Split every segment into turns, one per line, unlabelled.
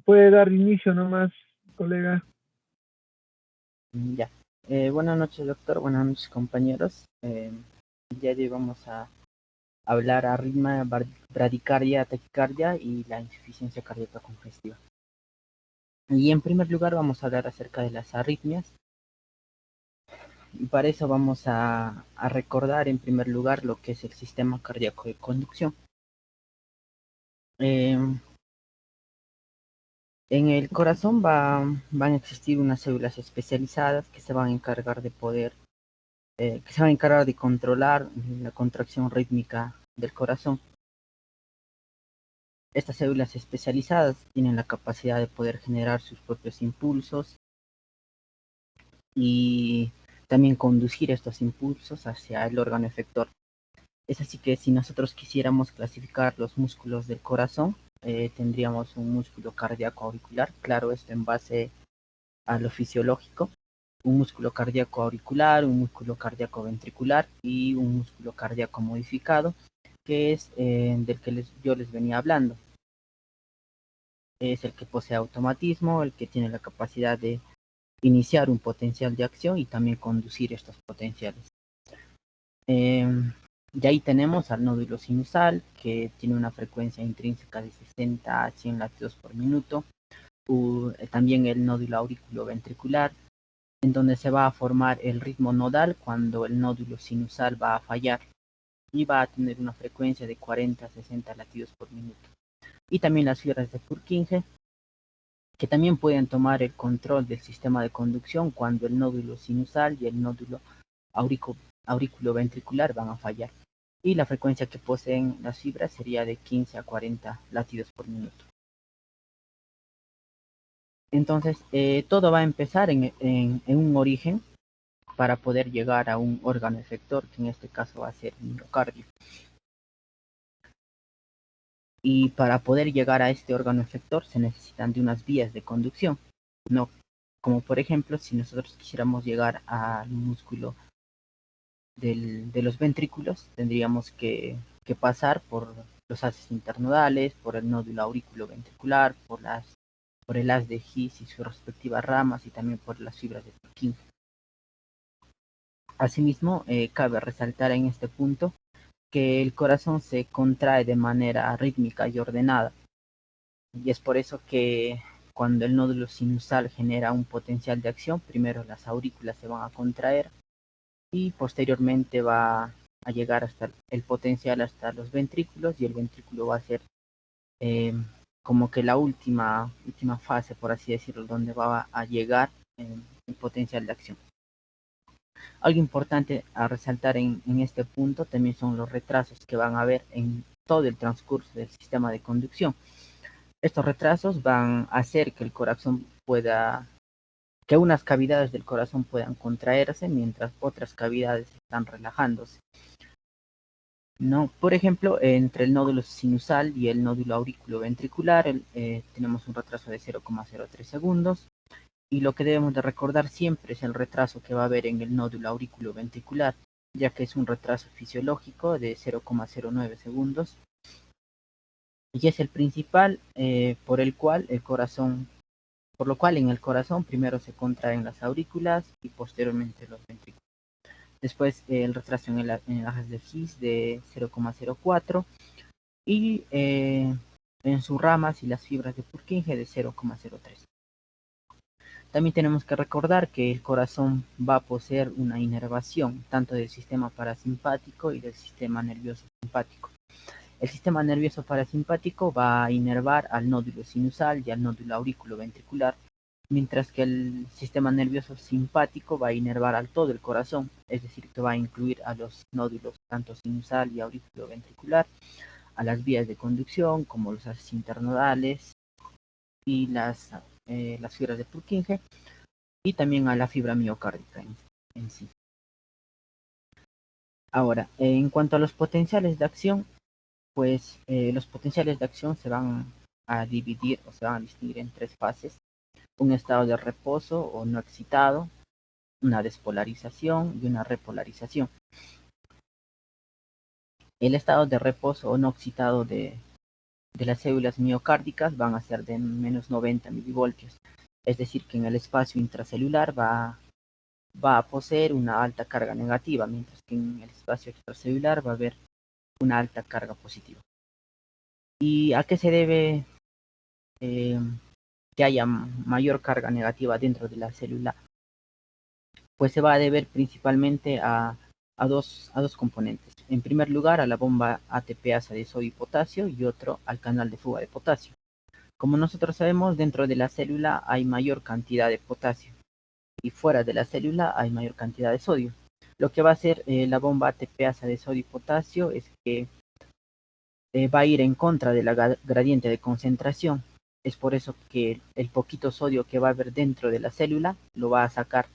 Puede dar inicio nomás, colega.
Ya. Buenas noches, doctor. Buenas noches, compañeros. El día de hoy vamos a hablar arritmia, bradicardia, taquicardia y la insuficiencia cardíaca congestiva. Y en primer lugar vamos a hablar acerca de las arritmias. Y para eso vamos a recordar en primer lugar lo que es el sistema cardíaco de conducción. Eh, en el corazón van a existir unas células especializadas que se van a encargar de que se van a encargar de controlar la contracción rítmica del corazón. Estas células especializadas tienen la capacidad de poder generar sus propios impulsos y también conducir estos impulsos hacia el órgano efector. Es así que si nosotros quisiéramos clasificar los músculos del corazón, tendríamos un músculo cardíaco auricular, claro, esto en base a lo fisiológico, un músculo cardíaco auricular, un músculo cardíaco ventricular y un músculo cardíaco modificado, que es del que yo les venía hablando. Es el que posee automatismo, el que tiene la capacidad de iniciar un potencial de acción y también conducir estos potenciales. De ahí tenemos al nódulo sinusal, que tiene una frecuencia intrínseca de 60 a 100 latidos por minuto. También el nódulo auriculoventricular, en donde se va a formar el ritmo nodal cuando el nódulo sinusal va a fallar y va a tener una frecuencia de 40 a 60 latidos por minuto. Y también las fibras de Purkinje, que también pueden tomar el control del sistema de conducción cuando el nódulo sinusal y el nódulo auriculoventricular van a fallar. Y la frecuencia que poseen las fibras sería de 15 a 40 latidos por minuto. Entonces, todo va a empezar en un origen para poder llegar a un órgano efector, que en este caso va a ser el miocardio. Y para poder llegar a este órgano efector se necesitan de unas vías de conducción, ¿no? Como por ejemplo, si nosotros quisiéramos llegar al músculo de los ventrículos, tendríamos que pasar por los haces internodales, por el nódulo auriculoventricular, por el haz de His y sus respectivas ramas y también por las fibras de Purkinje. Asimismo, cabe resaltar en este punto que el corazón se contrae de manera rítmica y ordenada, y es por eso que cuando el nódulo sinusal genera un potencial de acción, primero las aurículas se van a contraer y posteriormente va a llegar hasta el potencial hasta los ventrículos, y el ventrículo va a ser eh, como que la última fase, por así decirlo, donde va a llegar el potencial de acción. Algo importante a resaltar en este punto también son los retrasos que van a haber en todo el transcurso del sistema de conducción. Estos retrasos van a hacer que el corazón que unas cavidades del corazón puedan contraerse mientras otras cavidades están relajándose. ¿No? Por ejemplo, entre el nódulo sinusal y el nódulo auriculoventricular tenemos un retraso de 0,03 segundos, y lo que debemos de recordar siempre es el retraso que va a haber en el nódulo auriculoventricular, ya que es un retraso fisiológico de 0,09 segundos y es el principal por lo cual en el corazón primero se contraen las aurículas y posteriormente los ventrículos. Después el retraso en el haz de His de 0,04 y en sus ramas y las fibras de Purkinje de 0,03. También tenemos que recordar que el corazón va a poseer una inervación tanto del sistema parasimpático y del sistema nervioso simpático. El sistema nervioso parasimpático va a inervar al nódulo sinusal y al nódulo auriculoventricular, mientras que el sistema nervioso simpático va a inervar al todo el corazón, es decir, que va a incluir a los nódulos tanto sinusal y auriculoventricular, a las vías de conducción como los haces internodales y las fibras de Purkinje, y también a la fibra miocárdica en sí. Ahora, en cuanto a los potenciales de acción, pues los potenciales de acción se van a dividir o se van a distinguir en tres fases: un estado de reposo o no excitado, una despolarización y una repolarización. El estado de reposo o no excitado de las células miocárdicas van a ser de menos 90 milivoltios, es decir, que en el espacio intracelular va a poseer una alta carga negativa, mientras que en el espacio extracelular va a haber una alta carga positiva. ¿Y a qué se debe eh, que haya mayor carga negativa dentro de la célula? Pues se va a deber principalmente a dos componentes. En primer lugar, a la bomba ATPasa de sodio y potasio, y otro al canal de fuga de potasio. Como nosotros sabemos, dentro de la célula hay mayor cantidad de potasio y fuera de la célula hay mayor cantidad de sodio. Lo que va a hacer la bomba ATPasa de sodio y potasio es que va a ir en contra de la gradiente de concentración. Es por eso que el poquito sodio que va a haber dentro de la célula lo va a sacar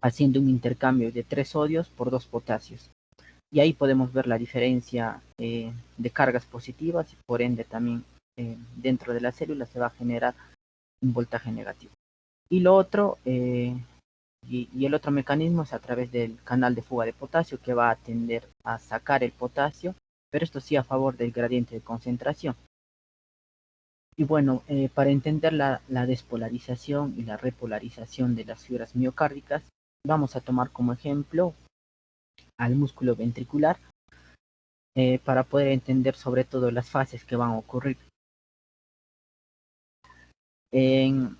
haciendo un intercambio de 3 sodios por 2 potasios. Y ahí podemos ver la diferencia de cargas positivas y por ende también dentro de la célula se va a generar un voltaje negativo. Y lo otro, y el otro mecanismo es a través del canal de fuga de potasio, que va a tender a sacar el potasio, pero esto sí a favor del gradiente de concentración. Y bueno, para entender la despolarización y la repolarización de las fibras miocárdicas, vamos a tomar como ejemplo al músculo ventricular para poder entender sobre todo las fases que van a ocurrir. En,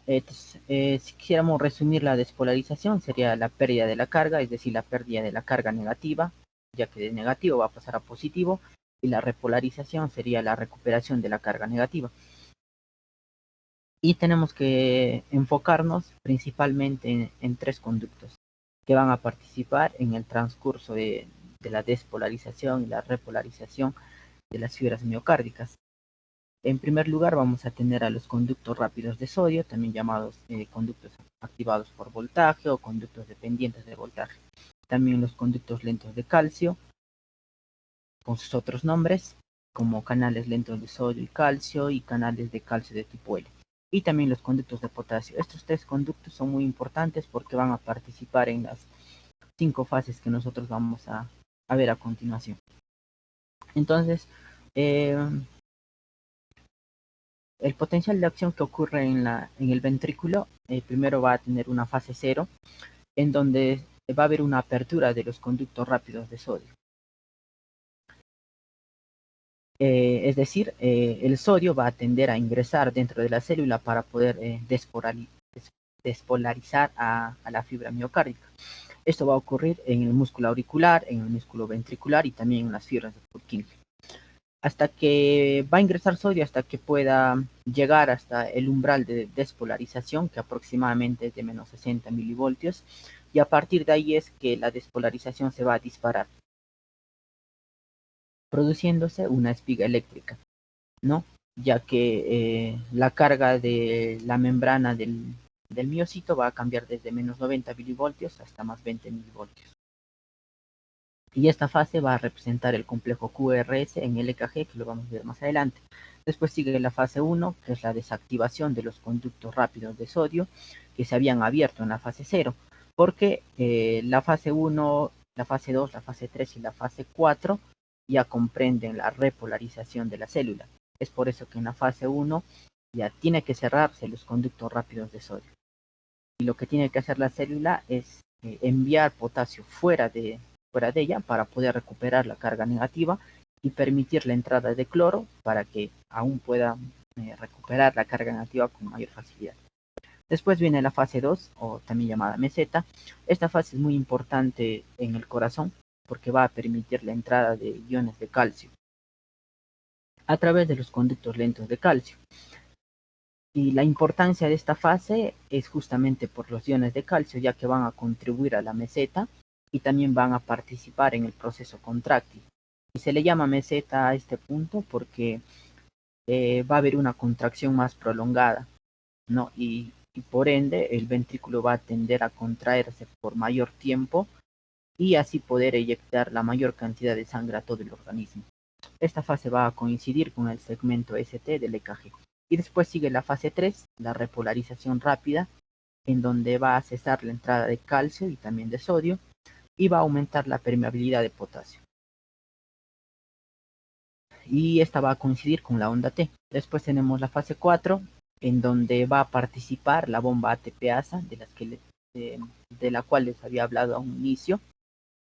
si quisiéramos resumir la despolarización, sería la pérdida de la carga, es decir, la pérdida de la carga negativa, ya que de negativo va a pasar a positivo, y la repolarización sería la recuperación de la carga negativa. Y tenemos que enfocarnos principalmente en tres conductos que van a participar en el transcurso de la despolarización y la repolarización de las fibras miocárdicas. En primer lugar vamos a tener a los conductos rápidos de sodio, también llamados conductos activados por voltaje o conductos dependientes de voltaje. También los conductos lentos de calcio, con sus otros nombres, como canales lentos de sodio y calcio y canales de calcio de tipo L. Y también los conductos de potasio. Estos tres conductos son muy importantes porque van a participar en las 5 fases que nosotros vamos a ver a continuación. Entonces, el potencial de acción que ocurre en el ventrículo primero va a tener una fase cero, en donde va a haber una apertura de los conductos rápidos de sodio. Es decir, el sodio va a tender a ingresar dentro de la célula para poder despolarizar a la fibra miocárdica. Esto va a ocurrir en el músculo auricular, en el músculo ventricular y también en las fibras de Purkinje. Hasta que va a ingresar sodio, hasta que pueda llegar hasta el umbral de despolarización, que aproximadamente es de menos 60 milivoltios, y a partir de ahí es que la despolarización se va a disparar, produciéndose una espiga eléctrica, ¿no? Ya que la carga de la membrana del miocito va a cambiar desde menos 90 milivoltios hasta más 20 milivoltios. Y esta fase va a representar el complejo QRS en el EKG, que lo vamos a ver más adelante. Después sigue la fase 1, que es la desactivación de los conductos rápidos de sodio que se habían abierto en la fase 0, porque la fase 1, la fase 2, la fase 3 y la fase 4 ya comprenden la repolarización de la célula. Es por eso que en la fase 1 ya tiene que cerrarse los conductos rápidos de sodio. Y lo que tiene que hacer la célula es enviar potasio fuera de ella para poder recuperar la carga negativa y permitir la entrada de cloro para que aún pueda recuperar la carga negativa con mayor facilidad. Después viene la fase 2, o también llamada meseta. Esta fase es muy importante en el corazón porque va a permitir la entrada de iones de calcio a través de los conductos lentos de calcio. Y la importancia de esta fase es justamente por los iones de calcio, ya que van a contribuir a la meseta y también van a participar en el proceso contráctil. Y se le llama meseta a este punto porque va a haber una contracción más prolongada. ¿no? Y por ende el ventrículo va a tender a contraerse por mayor tiempo y así poder eyectar la mayor cantidad de sangre a todo el organismo. Esta fase va a coincidir con el segmento ST del EKG. Y después sigue la fase 3, la repolarización rápida, en donde va a cesar la entrada de calcio y también de sodio y va a aumentar la permeabilidad de potasio. Y esta va a coincidir con la onda T. Después tenemos la fase 4, en donde va a participar la bomba ATPasa, de la cual les había hablado a un inicio.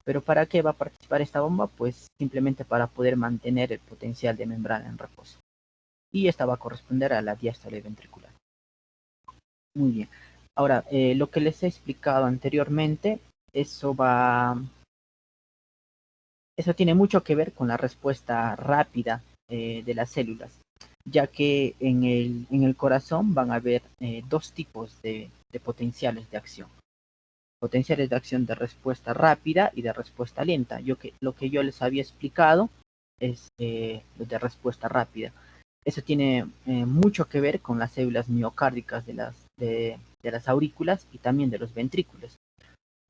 ¿Pero para qué va a participar esta bomba? Pues simplemente para poder mantener el potencial de membrana en reposo. Y esta va a corresponder a la diástole ventricular. Muy bien. Ahora, lo que les he explicado anteriormente, eso tiene mucho que ver con la respuesta rápida de las células, ya que en el corazón van a haber dos tipos de potenciales de acción. Potenciales de acción de respuesta rápida y de respuesta lenta. Lo que yo les había explicado es lo de respuesta rápida. Eso tiene mucho que ver con las células miocárdicas de las aurículas y también de los ventrículos.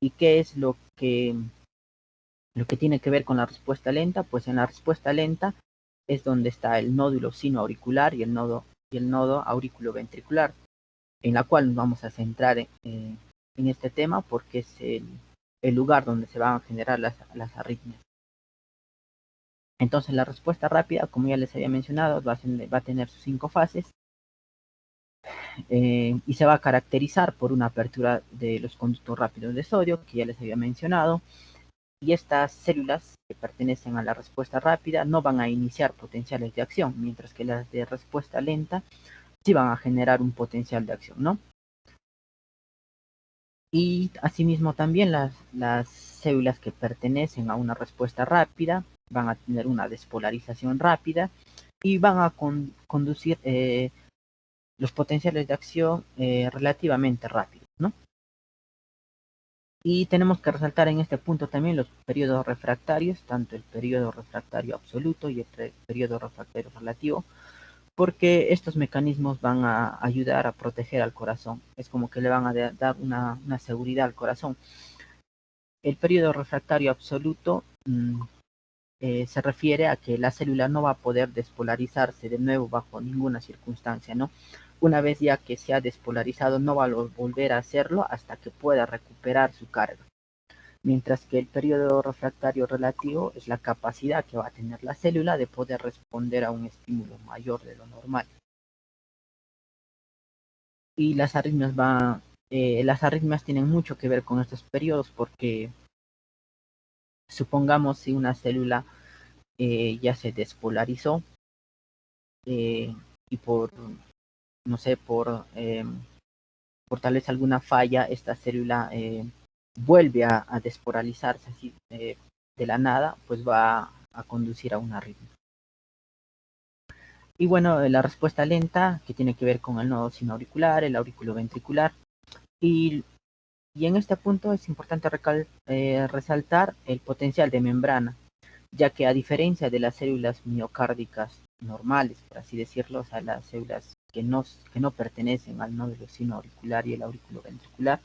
¿Y qué es lo que tiene que ver con la respuesta lenta? Pues en la respuesta lenta es donde está el nódulo sinoauricular y el nodo auriculoventricular, en la cual nos vamos a centrar en este tema porque es el lugar donde se van a generar las arritmias. Entonces la respuesta rápida, como ya les había mencionado, va a tener sus 5 fases y se va a caracterizar por una apertura de los conductos rápidos de sodio, que ya les había mencionado, y estas células que pertenecen a la respuesta rápida no van a iniciar potenciales de acción, mientras que las de respuesta lenta sí van a generar un potencial de acción, ¿no? Y asimismo también las células que pertenecen a una respuesta rápida van a tener una despolarización rápida y van a conducir los potenciales de acción relativamente rápidos, ¿no? Y tenemos que resaltar en este punto también los periodos refractarios, tanto el periodo refractario absoluto y el periodo refractario relativo, porque estos mecanismos van a ayudar a proteger al corazón. Es como que le van a dar una seguridad al corazón. El periodo refractario absoluto se refiere a que la célula no va a poder despolarizarse de nuevo bajo ninguna circunstancia, ¿no? Una vez ya que se ha despolarizado, no va a volver a hacerlo hasta que pueda recuperar su carga. Mientras que el periodo refractario relativo es la capacidad que va a tener la célula de poder responder a un estímulo mayor de lo normal. Y las arritmias tienen mucho que ver con estos periodos porque supongamos si una célula ya se despolarizó y no sé, por tal vez alguna falla, esta célula vuelve a despolarizarse así de la nada, pues va a conducir a una arritmia. Y bueno, la respuesta lenta, que tiene que ver con el nodo sinoauricular, el auriculoventricular. Y, y en este punto es importante resaltar el potencial de membrana, ya que a diferencia de las células miocárdicas normales, por así decirlo, o sea, las células que no pertenecen al nódulo sinoauricular y el auriculoventricular,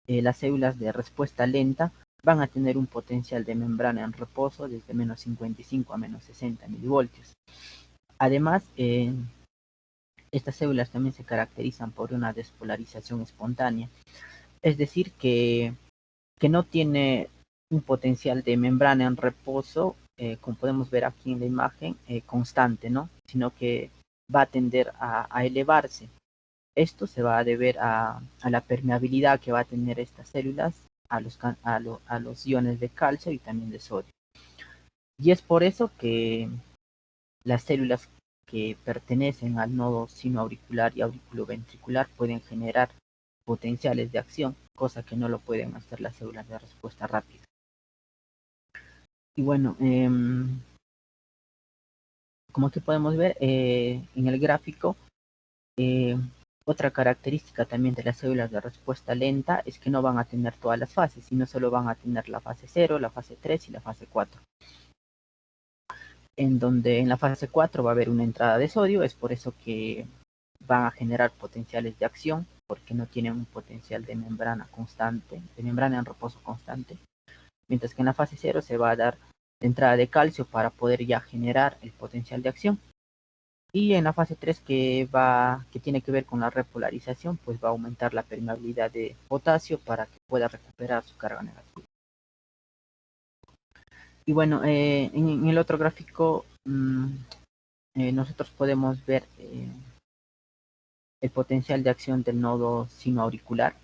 las células de respuesta lenta van a tener un potencial de membrana en reposo desde menos 55 a menos 60 milivoltios. Además, estas células también se caracterizan por una despolarización espontánea, es decir, que no tiene un potencial de membrana en reposo, como podemos ver aquí en la imagen, constante, ¿no? Sino que va a tender a elevarse. Esto se va a deber a la permeabilidad que va a tener estas células a los iones de calcio y también de sodio. Y es por eso que las células que pertenecen al nodo sinoauricular y auriculoventricular pueden generar potenciales de acción, cosa que no lo pueden hacer las células de respuesta rápida. Y bueno, como aquí podemos ver en el gráfico, eh, otra característica también de las células de respuesta lenta es que no van a tener todas las fases, sino solo van a tener la fase 0, la fase 3 y la fase 4. En donde en la fase 4 va a haber una entrada de sodio, es por eso que van a generar potenciales de acción porque no tienen un potencial de membrana constante, de membrana en reposo constante, mientras que en la fase 0 se va a dar entrada de calcio para poder ya generar el potencial de acción. Y en la fase 3 que tiene que ver con la repolarización, pues va a aumentar la permeabilidad de potasio para que pueda recuperar su carga negativa. Y bueno, en el otro gráfico nosotros podemos ver el potencial de acción del nodo sinoauricular.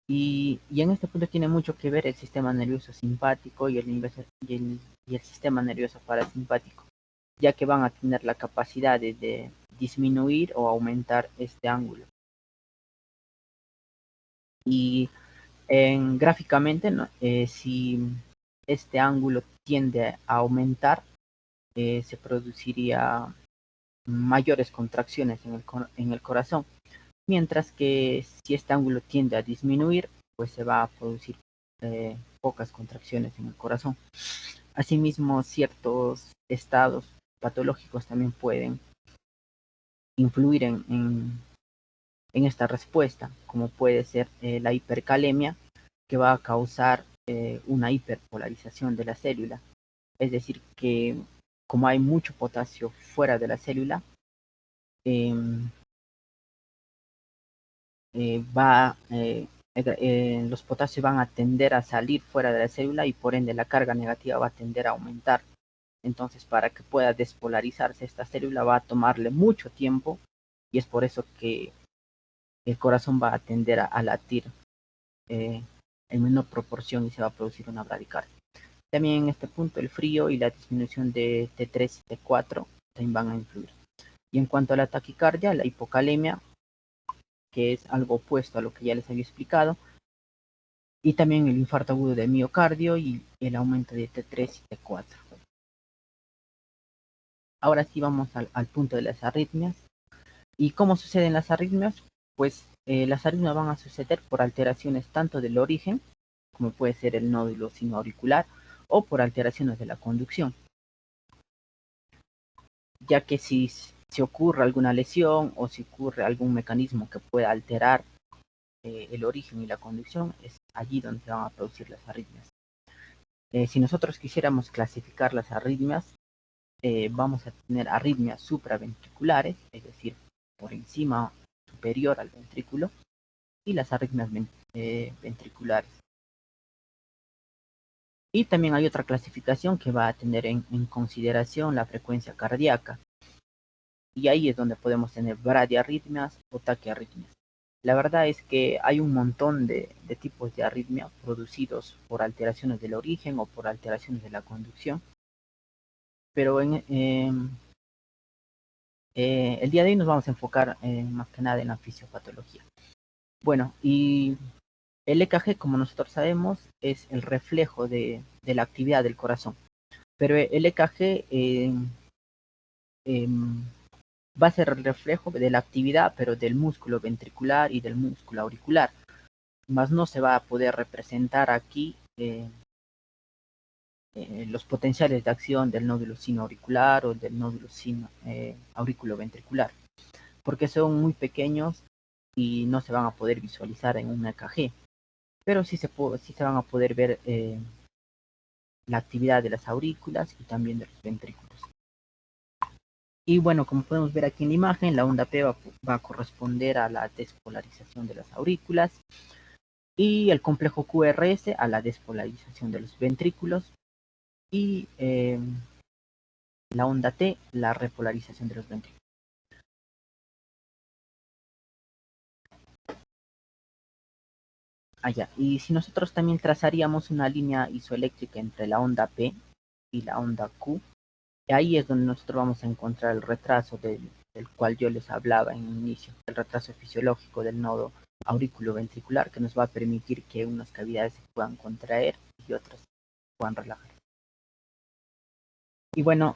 Y en este punto tiene mucho que ver el sistema nervioso simpático y el sistema nervioso parasimpático, ya que van a tener la capacidad de disminuir o aumentar este ángulo. Y gráficamente, ¿no? Si este ángulo tiende a aumentar, se produciría mayores contracciones en el corazón, mientras que si este ángulo tiende a disminuir, pues se va a producir pocas contracciones en el corazón. Asimismo, ciertos estados patológicos también pueden influir en esta respuesta, como puede ser la hipercalemia, que va a causar una hiperpolarización de la célula. Es decir, que como hay mucho potasio fuera de la célula, em, los potasios van a tender a salir fuera de la célula y por ende la carga negativa va a tender a aumentar. Entonces, para que pueda despolarizarse esta célula va a tomarle mucho tiempo y es por eso que el corazón va a tender a latir eh, en menor proporción y se va a producir una bradicardia. También en este punto el frío y la disminución de T3 y T4 también van a influir. Y en cuanto a la taquicardia, la hipocalemia, que es algo opuesto a lo que ya les había explicado, y también el infarto agudo de miocardio y el aumento de T3 y T4. Ahora sí vamos al punto de las arritmias. ¿Y cómo suceden las arritmias? Pues las arritmias van a suceder por alteraciones tanto del origen, como puede ser el nódulo sinoauricular, o por alteraciones de la conducción, ya que si ocurre alguna lesión o si ocurre algún mecanismo que pueda alterar el origen y la conducción, es allí donde se van a producir las arritmias. Si nosotros quisiéramos clasificar las arritmias, vamos a tener arritmias supraventriculares, es decir, por encima superior al ventrículo, y las arritmias ventriculares. Y también hay otra clasificación que va a tener en consideración la frecuencia cardíaca. Y ahí es donde podemos tener bradiarritmias o taquiarritmias. La verdad es que hay un montón de tipos de arritmia producidos por alteraciones del origen o por alteraciones de la conducción. Pero el día de hoy nos vamos a enfocar más que nada en la fisiopatología. Bueno, y el EKG, como nosotros sabemos, es el reflejo de la actividad del corazón. Pero el EKG va a ser el reflejo de la actividad, pero del músculo ventricular y del músculo auricular. Más no se va a poder representar aquí los potenciales de acción del nódulo sinoauricular o del nódulo auriculoventricular, porque son muy pequeños y no se van a poder visualizar en un EKG, pero sí se van a poder ver la actividad de las aurículas y también de los ventrículos. Y bueno, como podemos ver aquí en la imagen, la onda P va a corresponder a la despolarización de las aurículas y el complejo QRS a la despolarización de los ventrículos y la onda T, la repolarización de los ventrículos. Allá. Y si nosotros también trazaríamos una línea isoeléctrica entre la onda P y la onda Q, ahí es donde nosotros vamos a encontrar el retraso del cual yo les hablaba en el inicio, el retraso fisiológico del nodo auriculoventricular que nos va a permitir que unas cavidades se puedan contraer y otras se puedan relajar. Y bueno,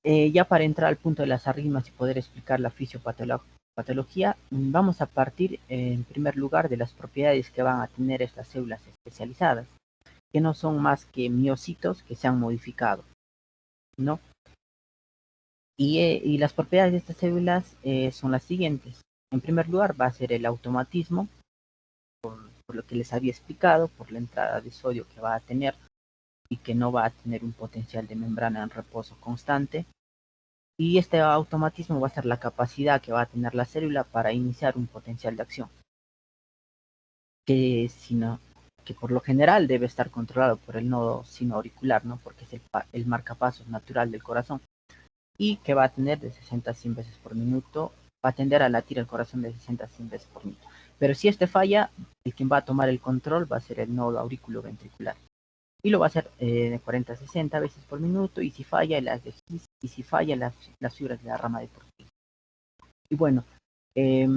ya para entrar al punto de las arritmias y poder explicar la fisiopatología, vamos a partir en primer lugar de las propiedades que van a tener estas células especializadas, que no son más que miocitos que se han modificado, ¿no? Y las propiedades de estas células son las siguientes. En primer lugar va a ser el automatismo, por lo que les había explicado, por la entrada de sodio que va a tener y que no va a tener un potencial de membrana en reposo constante. Y este automatismo va a ser la capacidad que va a tener la célula para iniciar un potencial de acción, que, sino, que por lo general debe estar controlado por el nodo sinoauricular, ¿no? Porque es el marcapasos natural del corazón, y que va a tener de 60 a 100 veces por minuto, va a tender a latir el corazón de 60 a 100 veces por minuto. Pero si este falla, el quien va a tomar el control va a ser el nodo auriculoventricular. Y lo va a hacer de 40 a 60 veces por minuto, y si falla, las fibras de la rama deportiva. Y bueno, eh,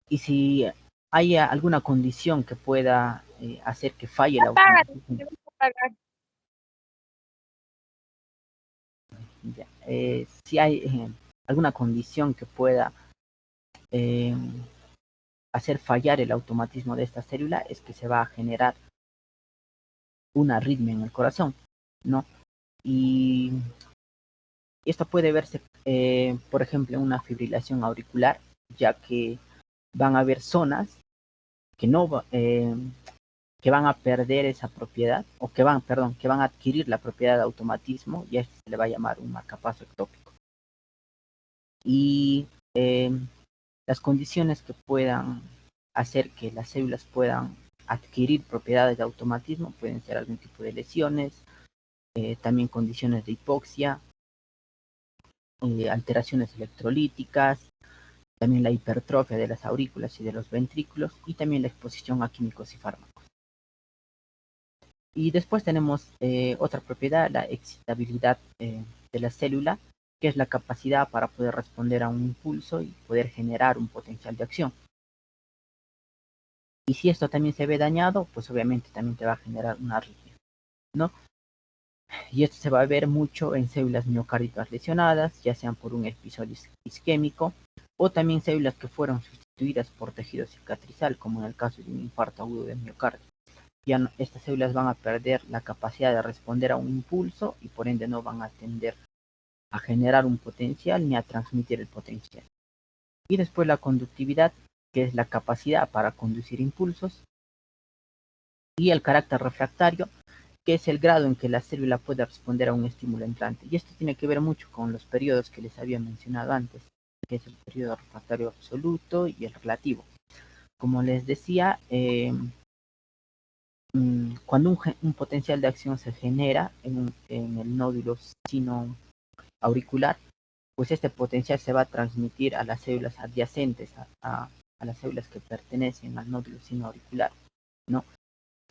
y si hay alguna condición que pueda hacer que falle el automatismo, si hay alguna condición que pueda eh, hacer fallar el automatismo de esta célula, es que se va a generar una arritmia en el corazón, ¿no? Y esto puede verse, por ejemplo, en una fibrilación auricular, ya que van a haber zonas que no que van a perder esa propiedad, o que van a adquirir la propiedad de automatismo, y a esto se le va a llamar un marcapaso ectópico. Y las condiciones que puedan hacer que las células puedan adquirir propiedades de automatismo pueden ser algún tipo de lesiones, también condiciones de hipoxia, alteraciones electrolíticas, también la hipertrofia de las aurículas y de los ventrículos, y también la exposición a químicos y fármacos. Y después tenemos otra propiedad, la excitabilidad de la célula, que es la capacidad para poder responder a un impulso y poder generar un potencial de acción. Y si esto también se ve dañado, pues obviamente también te va a generar una arritmia, ¿no? Y esto se va a ver mucho en células miocárdicas lesionadas, ya sean por un episodio isquémico, o también células que fueron sustituidas por tejido cicatrizal, como en el caso de un infarto agudo de miocardio. Ya no, estas células van a perder la capacidad de responder a un impulso, y por ende no van a tender a generar un potencial ni a transmitir el potencial. Y después la conductividad, que es la capacidad para conducir impulsos, y el carácter refractario, que es el grado en que la célula puede responder a un estímulo entrante. Y esto tiene que ver mucho con los periodos que les había mencionado antes, que es el periodo refractario absoluto y el relativo. Como les decía, cuando un potencial de acción se genera en el nódulo sino auricular, pues este potencial se va a transmitir a las células adyacentes a las células que pertenecen al nódulo sino auricular, ¿no?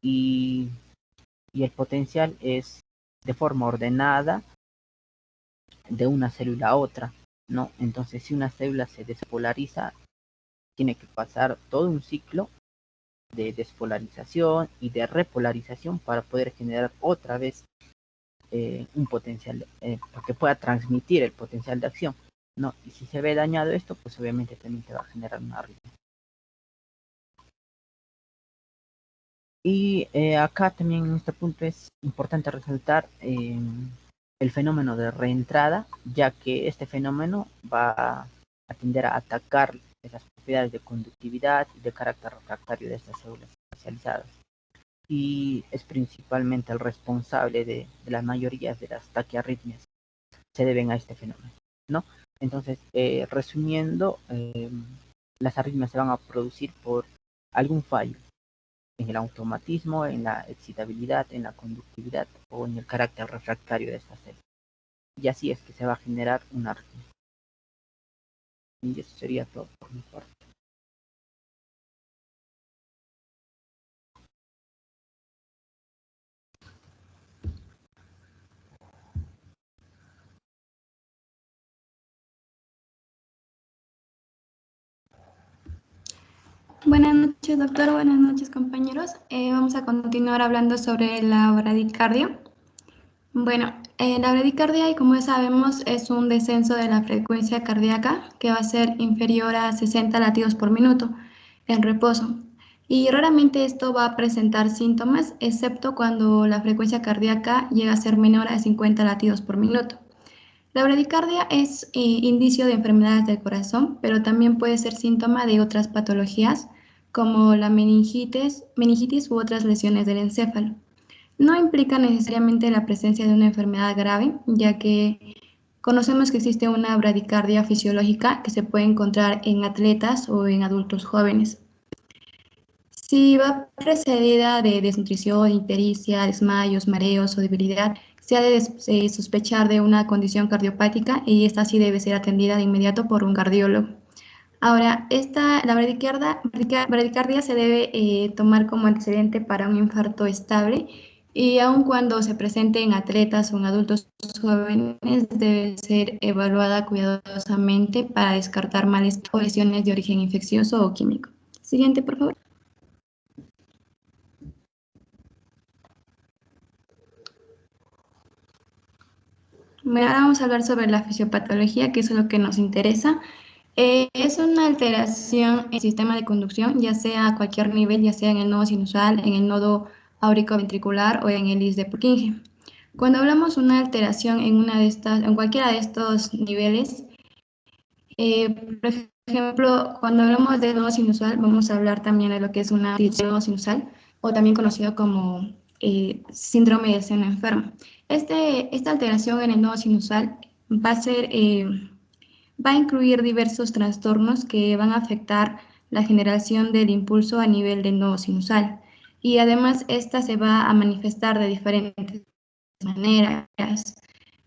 Y, y el potencial es de forma ordenada de una célula a otra, ¿no? Entonces, si una célula se despolariza, tiene que pasar todo un ciclo de despolarización y de repolarización para poder generar otra vez un potencial, que pueda transmitir el potencial de acción, ¿no? Y si se ve dañado esto, pues obviamente también te va a generar una arritmia. Y acá también en este punto es importante resaltar el fenómeno de reentrada, ya que este fenómeno va a tender a atacar las propiedades de conductividad y de carácter refractario de estas células especializadas. Y es principalmente el responsable de la mayoría de las taquiarritmias, se deben a este fenómeno, ¿no? Entonces, resumiendo, las arritmias se van a producir por algún fallo en el automatismo, en la excitabilidad, en la conductividad o en el carácter refractario de esta célula. Y así es que se va a generar una arritmia. Y eso sería todo por mi parte.
Buenas noches, doctor. Buenas noches, compañeros. Vamos a continuar hablando sobre la bradicardia. Bueno, la bradicardia, y como ya sabemos, es un descenso de la frecuencia cardíaca que va a ser inferior a 60 latidos por minuto en reposo. Y raramente esto va a presentar síntomas, excepto cuando la frecuencia cardíaca llega a ser menor a 50 latidos por minuto. La bradicardia es indicio de enfermedades del corazón, pero también puede ser síntoma de otras patologías como la meningitis u otras lesiones del encéfalo. No implica necesariamente la presencia de una enfermedad grave, ya que conocemos que existe una bradicardia fisiológica que se puede encontrar en atletas o en adultos jóvenes. Si va precedida de desnutrición, ictericia, desmayos, mareos o debilidad, se ha de sospechar de una condición cardiopática y esta sí debe ser atendida de inmediato por un cardiólogo. Ahora, la bradicardia se debe tomar como antecedente para un infarto estable y aun cuando se presente en atletas o en adultos jóvenes, debe ser evaluada cuidadosamente para descartar males o lesiones de origen infeccioso o químico. Siguiente, por favor. Bueno, ahora vamos a hablar sobre la fisiopatología, que es lo que nos interesa. Es una alteración en el sistema de conducción, ya sea a cualquier nivel, ya sea en el nodo sinusal, en el nodo auriculoventricular o en el IS de Purkinje. Cuando hablamos de una alteración en cualquiera de estos niveles, por ejemplo, cuando hablamos de nodo sinusal, vamos a hablar también de lo que es una nodo sinusal, o también conocido como síndrome del seno enfermo. Esta alteración en el nodo sinusal va a incluir diversos trastornos que van a afectar la generación del impulso a nivel del nodo sinusal. Y además, esta se va a manifestar de diferentes maneras.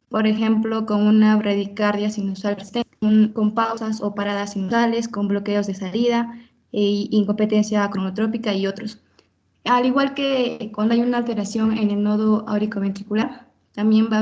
Por ejemplo, con una bradicardia sinusal persistente, con pausas o paradas sinusales, con bloqueos de salida, incompetencia cronotrópica y otros. Al igual que cuando hay una alteración en el nodo auriculoventricular, también va a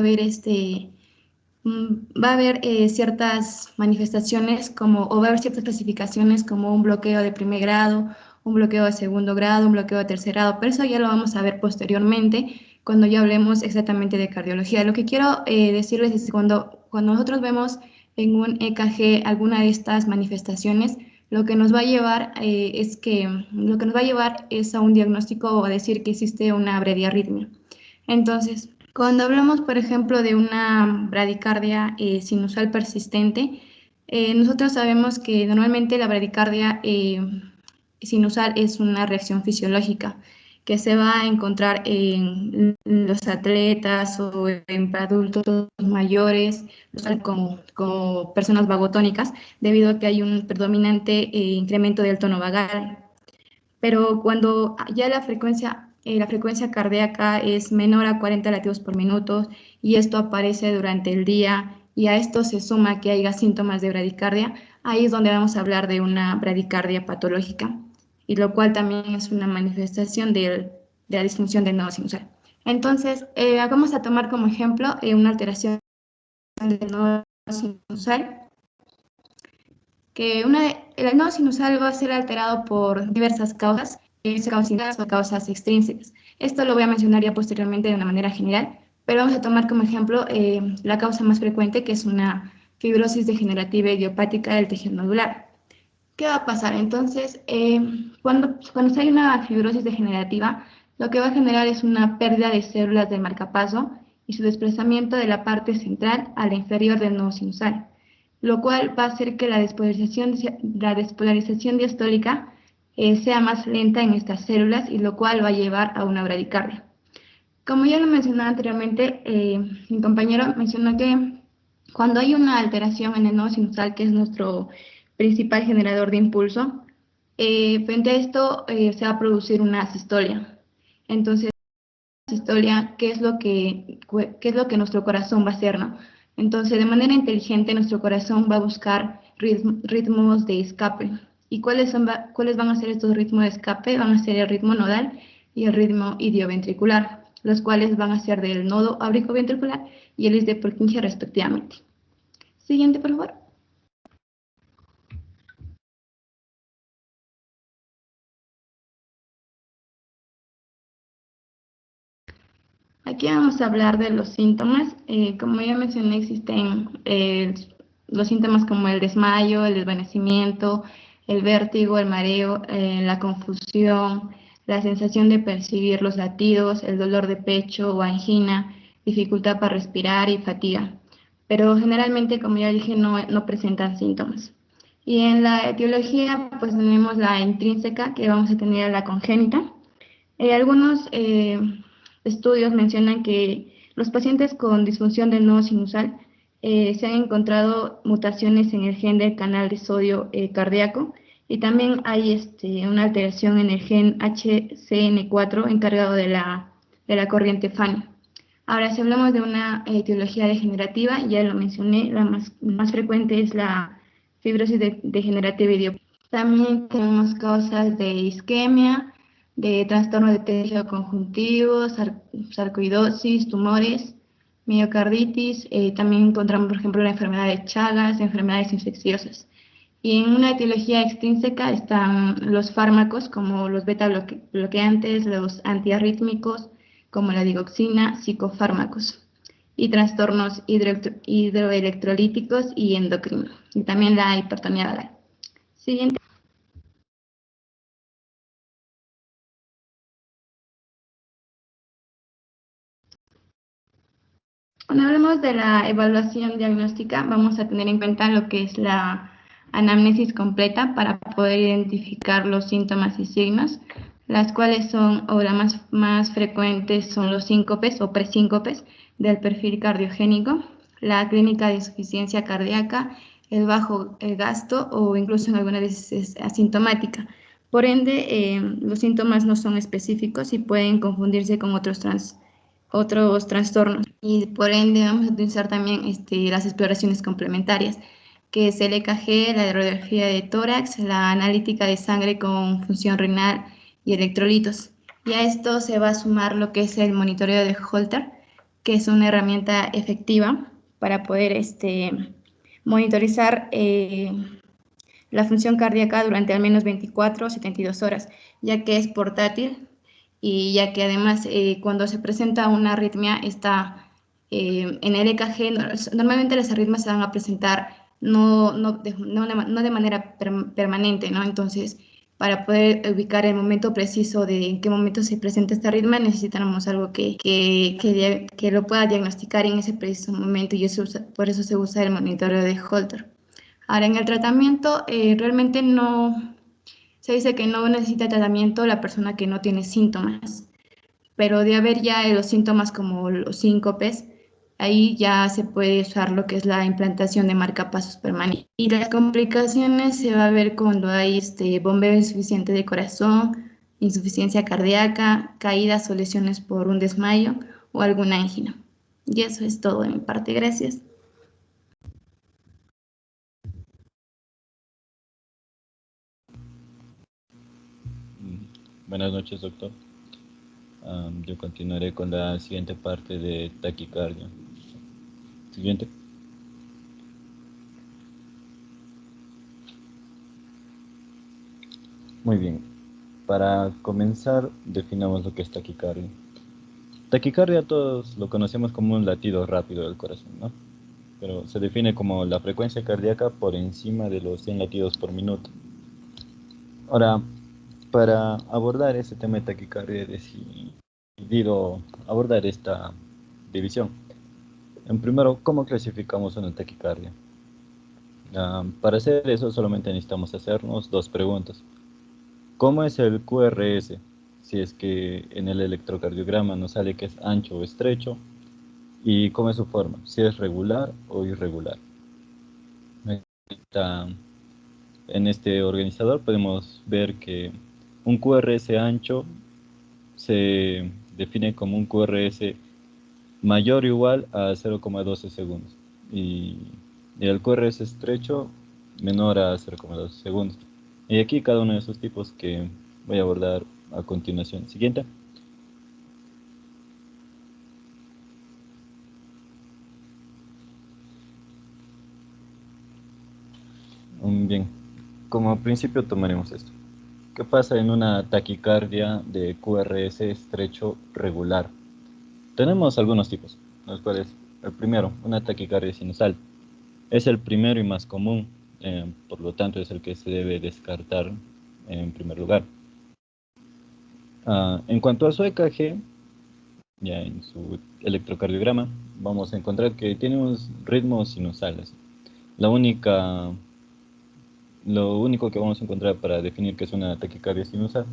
haber ciertas manifestaciones o va a haber ciertas clasificaciones como un bloqueo de primer grado, un bloqueo de segundo grado, un bloqueo de tercer grado, pero eso ya lo vamos a ver posteriormente cuando ya hablemos exactamente de cardiología. Lo que quiero decirles es que cuando nosotros vemos en un EKG alguna de estas manifestaciones, lo que nos va a llevar es a un diagnóstico o a decir que existe una bradiarritmia. Entonces, cuando hablamos, por ejemplo, de una bradicardia sinusal persistente, nosotros sabemos que normalmente la bradicardia sinusal es una reacción fisiológica que se va a encontrar en los atletas o en adultos mayores, como personas vagotónicas, debido a que hay un predominante incremento del tono vagal. Pero cuando ya la frecuencia cardíaca es menor a 40 latidos por minuto y esto aparece durante el día y a esto se suma que haya síntomas de bradicardia, ahí es donde vamos a hablar de una bradicardia patológica, y lo cual también es una manifestación de la disfunción del nodo sinusal. Entonces, vamos a tomar como ejemplo una alteración del nodo sinusal, que el nodo sinusal va a ser alterado por diversas causas, causas o causas extrínsecas. Esto lo voy a mencionar ya posteriormente de una manera general, pero vamos a tomar como ejemplo la causa más frecuente, que es una fibrosis degenerativa idiopática del tejido nodular. ¿Qué va a pasar? Entonces, cuando hay una fibrosis degenerativa, lo que va a generar es una pérdida de células del marcapaso y su desplazamiento de la parte central a la inferior del nodo sinusal, lo cual va a hacer que la despolarización diastólica sea más lenta en estas células, y lo cual va a llevar a una bradicardia. Como ya lo mencionaba anteriormente, mi compañero mencionó que cuando hay una alteración en el nodo sinusal, que es nuestro principal generador de impulso, frente a esto se va a producir una sistolia. Entonces, sistolia, ¿qué es lo que nuestro corazón va a hacer, no? Entonces, de manera inteligente, nuestro corazón va a buscar ritmos de escape. ¿Y cuáles van a ser estos ritmos de escape? Van a ser el ritmo nodal y el ritmo idioventricular, los cuales van a ser del nodo auriculoventricular y el IS de Purkinje respectivamente. Siguiente, por favor. Aquí vamos a hablar de los síntomas. Como ya mencioné, existen los síntomas como el desmayo, el desvanecimiento, el vértigo, el mareo, la confusión, la sensación de percibir los latidos, el dolor de pecho o angina, dificultad para respirar y fatiga. pero generalmente, como ya dije, no presentan síntomas. Y en la etiología, pues tenemos la intrínseca, que vamos a tener la congénita. Algunos estudios mencionan que los pacientes con disfunción del nodo sinusal se han encontrado mutaciones en el gen del canal de sodio cardíaco, y también hay una alteración en el gen HCN4 encargado de la corriente FANI. Ahora, si hablamos de una etiología degenerativa, ya lo mencioné, la más frecuente es la fibrosis degenerativa idiopática. También tenemos causas de isquemia, de trastorno de tejido conjuntivo, sarcoidosis, tumores, miocarditis. También encontramos, por ejemplo, la enfermedad de Chagas, enfermedades infecciosas. Y en una etiología extrínseca están los fármacos como los beta bloqueantes, los antiarrítmicos como la digoxina, psicofármacos, y trastornos hidroelectrolíticos y endocrinos, y también la hipertonía oral. Siguiente. Cuando hablamos de la evaluación diagnóstica, vamos a tener en cuenta lo que es la anamnesis completa para poder identificar los síntomas y signos, las cuales son, o las más frecuentes son los síncopes o presíncopes del perfil cardiogénico, la clínica de insuficiencia cardíaca, el bajo gasto o incluso en algunas veces es asintomática. Por ende, los síntomas no son específicos y pueden confundirse con otros trastornos, y por ende vamos a utilizar también las exploraciones complementarias, que es el EKG, la radiografía de tórax, la analítica de sangre con función renal y electrolitos. Y a esto se va a sumar lo que es el monitoreo de Holter, que es una herramienta efectiva para poder monitorizar la función cardíaca durante al menos 24 o 72 horas, ya que es portátil y ya que además cuando se presenta una arritmia está en el EKG. Normalmente las arritmias se van a presentar no de manera permanente, ¿no? Entonces, para poder ubicar el momento preciso de en qué momento se presenta esta arritmia, necesitamos algo que lo pueda diagnosticar en ese preciso momento, y por eso se usa el monitoreo de Holter. Ahora, en el tratamiento, realmente no, se dice que no necesita tratamiento la persona que no tiene síntomas, pero de haber ya los síntomas como los síncopes, ahí ya se puede usar lo que es la implantación de marcapasos permanentes. Y las complicaciones se va a ver cuando hay bombeo insuficiente de corazón, insuficiencia cardíaca, caídas o lesiones por un desmayo o alguna angina. Y eso es todo de mi parte. Gracias.
Buenas noches, doctor. Yo continuaré con la siguiente parte de taquicardia. Siguiente. Muy bien. Para comenzar, definamos lo que es taquicardia. Taquicardia todos lo conocemos como un latido rápido del corazón, ¿no? Pero se define como la frecuencia cardíaca por encima de los 100 latidos por minuto. Ahora, para abordar este tema de taquicardia, he decidido abordar esta división. En primero, ¿cómo clasificamos una taquicardia? Para hacer eso solamente necesitamos hacernos dos preguntas. ¿Cómo es el QRS? Si es que en el electrocardiograma nos sale que es ancho o estrecho. ¿Y cómo es su forma? Si es regular o irregular. En este organizador podemos ver que un QRS ancho se define como un QRS mayor o igual a 0,12 segundos. Y el QRS estrecho menor a 0,12 segundos. Y aquí cada uno de esos tipos que voy a abordar a continuación. Siguiente. Bien, como principio tomaremos esto. ¿Qué pasa en una taquicardia de QRS estrecho regular? Tenemos algunos tipos, los cuales, el primero, una taquicardia sinusal. Es el primero y más común, por lo tanto es el que se debe descartar en primer lugar. En cuanto a su EKG, ya en su electrocardiograma, vamos a encontrar que tiene unos ritmos sinusales. Lo único que vamos a encontrar para definir que es una taquicardia sinusal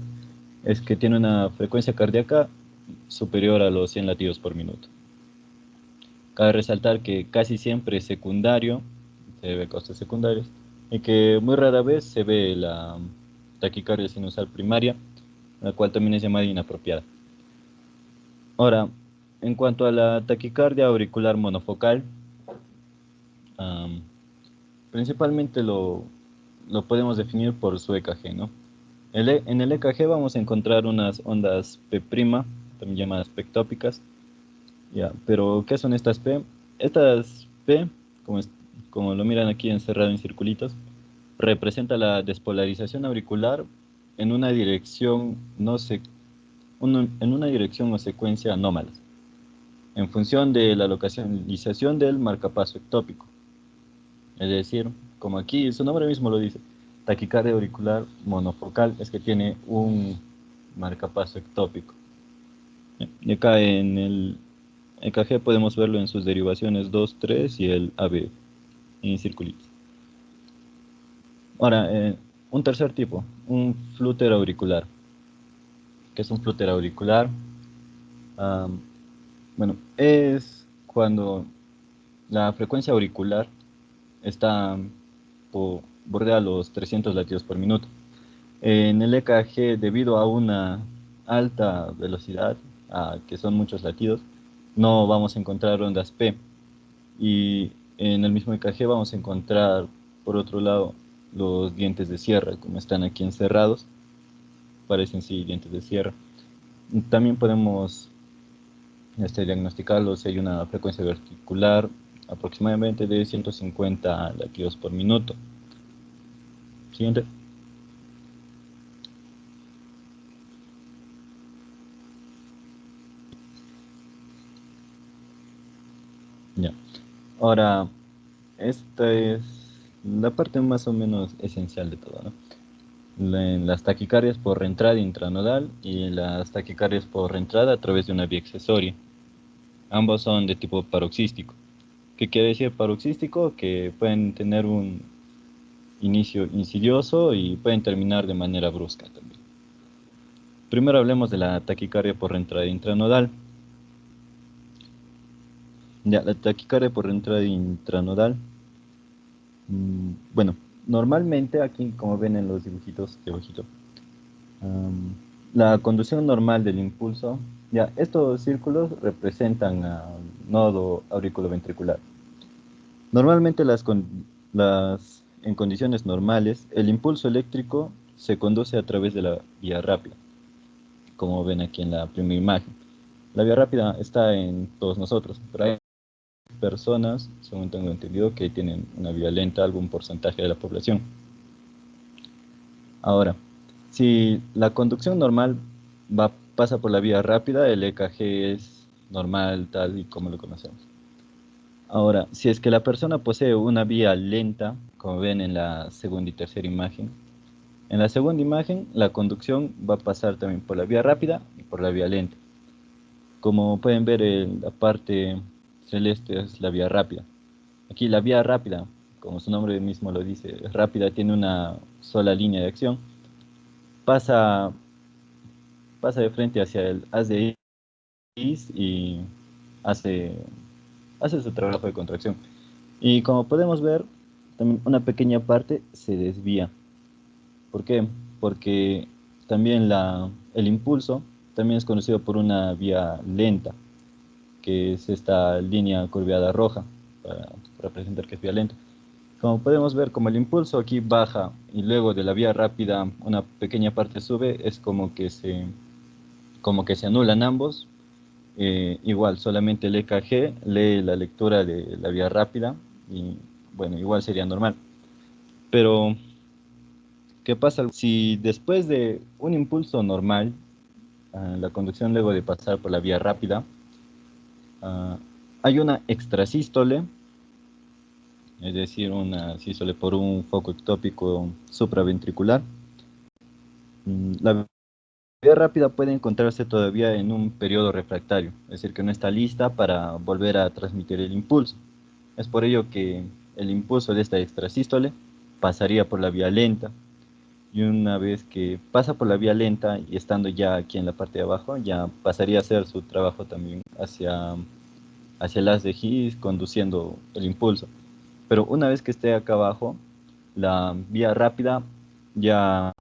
es que tiene una frecuencia cardíaca superior a los 100 latidos por minuto. Cabe resaltar que casi siempre es secundario, se debe a causas secundarias, y que muy rara vez se ve la taquicardia sinusal primaria, la cual también es llamada inapropiada. Ahora, en cuanto a la taquicardia auricular monofocal, principalmente lo podemos definir por su EKG, ¿no? En el EKG vamos a encontrar unas ondas P', también llamadas pectópicas. Ya, pero ¿qué son estas P? Estas P, como lo miran aquí encerrado en circulitos, representa la despolarización auricular en una dirección en una dirección o secuencia anómalas, en función de la localización del marcapaso ectópico. Es decir, como aquí su nombre mismo lo dice, taquicardia auricular monofocal es que tiene un marcapaso ectópico. Y acá en el EKG podemos verlo en sus derivaciones 2, 3 y el AB en circulitos. Ahora, un tercer tipo, un flúter auricular. ¿Qué es un flúter auricular? Bueno, es cuando la frecuencia auricular está bordea los 300 latidos por minuto. En el EKG, debido a una alta velocidad, que son muchos latidos, no vamos a encontrar ondas P. Y en el mismo EKG vamos a encontrar, por otro lado, los dientes de sierra, como están aquí encerrados, parecen sí dientes de sierra. También podemos diagnosticarlos si hay una frecuencia verticular aproximadamente de 150 latidos por minuto. Siguiente. Ya. Ahora, esta es la parte más o menos esencial de todo, ¿no? Las taquicardias por reentrada intranodal y las taquicardias por reentrada a través de una vía accesoria. Ambos son de tipo paroxístico. ¿Qué quiere decir paroxístico? Que pueden tener un inicio insidioso y pueden terminar de manera brusca también. Primero hablemos de la taquicardia por reentrada intranodal. Ya, la taquicardia por reentrada intranodal. Bueno, normalmente aquí, como ven en los dibujitos dibujito, la conducción normal del impulso, ya, estos círculos representan al nodo auriculoventricular. Normalmente en condiciones normales, el impulso eléctrico se conduce a través de la vía rápida, como ven aquí en la primera imagen. La vía rápida está en todos nosotros, pero hay personas, según tengo entendido, que tienen una vía lenta, algún porcentaje de la población. Ahora, si la conducción normal pasa por la vía rápida, el EKG es normal, tal y como lo conocemos. Ahora, si es que la persona posee una vía lenta, como ven en la segunda y tercera imagen, en la segunda imagen la conducción va a pasar también por la vía rápida y por la vía lenta. Como pueden ver, en la parte celeste es la vía rápida. Aquí la vía rápida, como su nombre mismo lo dice, es rápida, tiene una sola línea de acción. Pasa de frente hacia el haz de Is y hace su trabajo de contracción. Y como podemos ver, también una pequeña parte se desvía. ¿Por qué? Porque también el impulso también es conocido por una vía lenta, que es esta línea curveada roja, para representar que es vía lenta. Como podemos ver, como el impulso aquí baja y luego de la vía rápida una pequeña parte sube, es como que se anulan ambos. Igual, solamente el EKG lee la lectura de la vía rápida y bueno, igual sería normal. Pero, ¿qué pasa si después de un impulso normal, la conducción luego de pasar por la vía rápida, hay una extrasístole, es decir, una sístole por un foco ectópico supraventricular? La vía rápida puede encontrarse todavía en un periodo refractario, es decir, que no está lista para volver a transmitir el impulso. Es por ello que el impulso de esta extrasístole pasaría por la vía lenta, y una vez que pasa por la vía lenta y estando ya aquí en la parte de abajo, ya pasaría a hacer su trabajo también hacia el haz de Higgs, conduciendo el impulso. Pero una vez que esté acá abajo, la vía rápida ya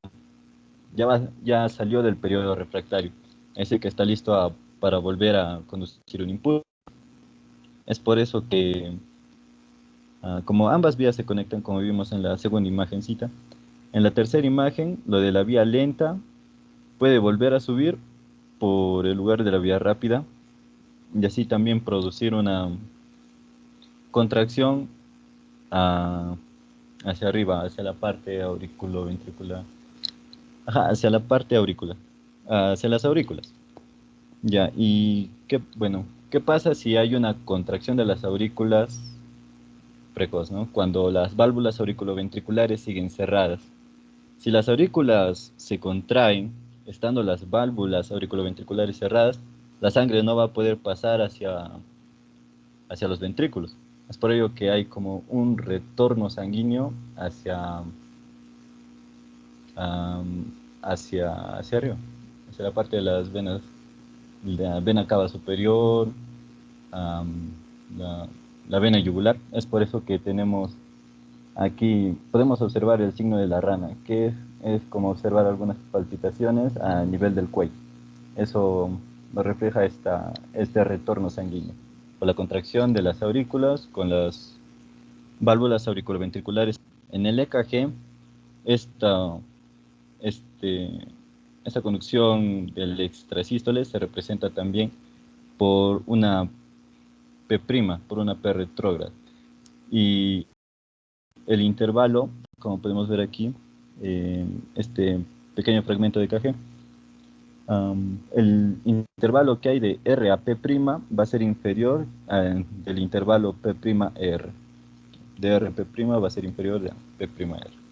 ya salió del periodo refractario, es decir, que está listo para volver a conducir un impulso. Es por eso que, como ambas vías se conectan, como vimos en la segunda imagencita, en la tercera imagen, lo de la vía lenta puede volver a subir por el lugar de la vía rápida y así también producir una contracción hacia arriba, hacia la parte auriculoventricular. Ajá, hacia la parte auricular, hacia las aurículas. Ya, y ¿qué pasa si hay una contracción de las aurículas precoz, ¿no? Cuando las válvulas auriculoventriculares siguen cerradas. Si las aurículas se contraen, estando las válvulas auriculoventriculares cerradas, la sangre no va a poder pasar hacia los ventrículos. Es por ello que hay como un retorno sanguíneo hacia arriba, hacia la parte de las venas, la vena cava superior, la vena yugular. Es por eso que tenemos aquí, podemos observar el signo de la rana, que es como observar algunas palpitaciones a nivel del cuello. Eso nos refleja este retorno sanguíneo, por la contracción de las aurículas con las válvulas auriculoventriculares. En el EKG, esta conducción del extrasístole se representa también por una P', por una P retrógrada. Y el intervalo, como podemos ver aquí, este pequeño fragmento de EKG, el intervalo que hay de R a P' va a ser inferior del intervalo P'-R. De R a P' va a ser inferior a P'-R.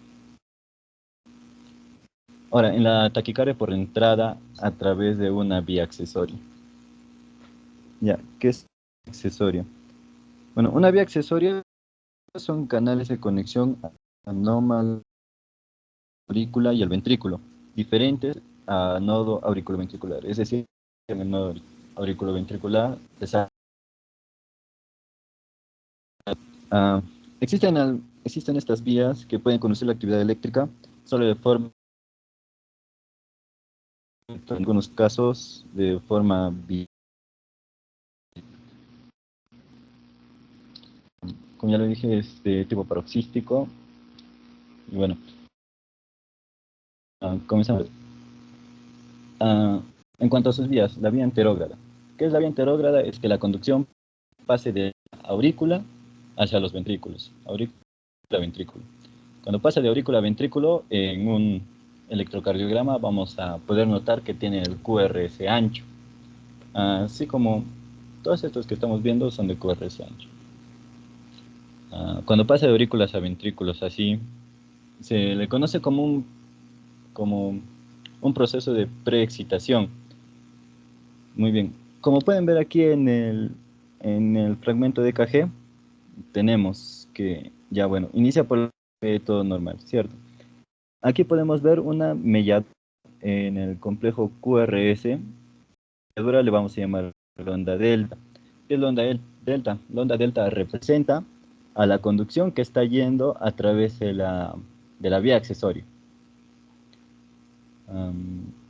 Ahora, en la taquicardia por entrada a través de una vía accesoria. Ya, ¿qué es accesoria? Bueno, una vía accesoria son canales de conexión anómala, aurícula y el ventrículo, diferentes a nodo auriculoventricular. Es decir, en el nodo auriculoventricular existen estas vías que pueden conducir la actividad eléctrica solo de forma, en algunos casos, de forma como ya lo dije, es de tipo paroxístico. Y bueno, comenzamos. En cuanto a sus vías, la vía anterógrada. ¿Qué es la vía anterógrada? Es que la conducción pase de la aurícula hacia los ventrículos. Aurícula a ventrículo. Cuando pasa de aurícula a ventrículo, en un electrocardiograma vamos a poder notar que tiene el QRS ancho. Así como todos estos que estamos viendo son de QRS ancho. Cuando pasa de aurículas a ventrículos así, se le conoce como un proceso de preexcitación. Muy bien. Como pueden ver aquí en el fragmento de EKG, tenemos que, ya bueno, inicia por todo normal, ¿cierto? Aquí podemos ver una melladura en el complejo QRS. Melladura le vamos a llamar la onda delta. ¿Qué es la onda delta? La onda delta representa a la conducción que está yendo a través de la vía accesoria.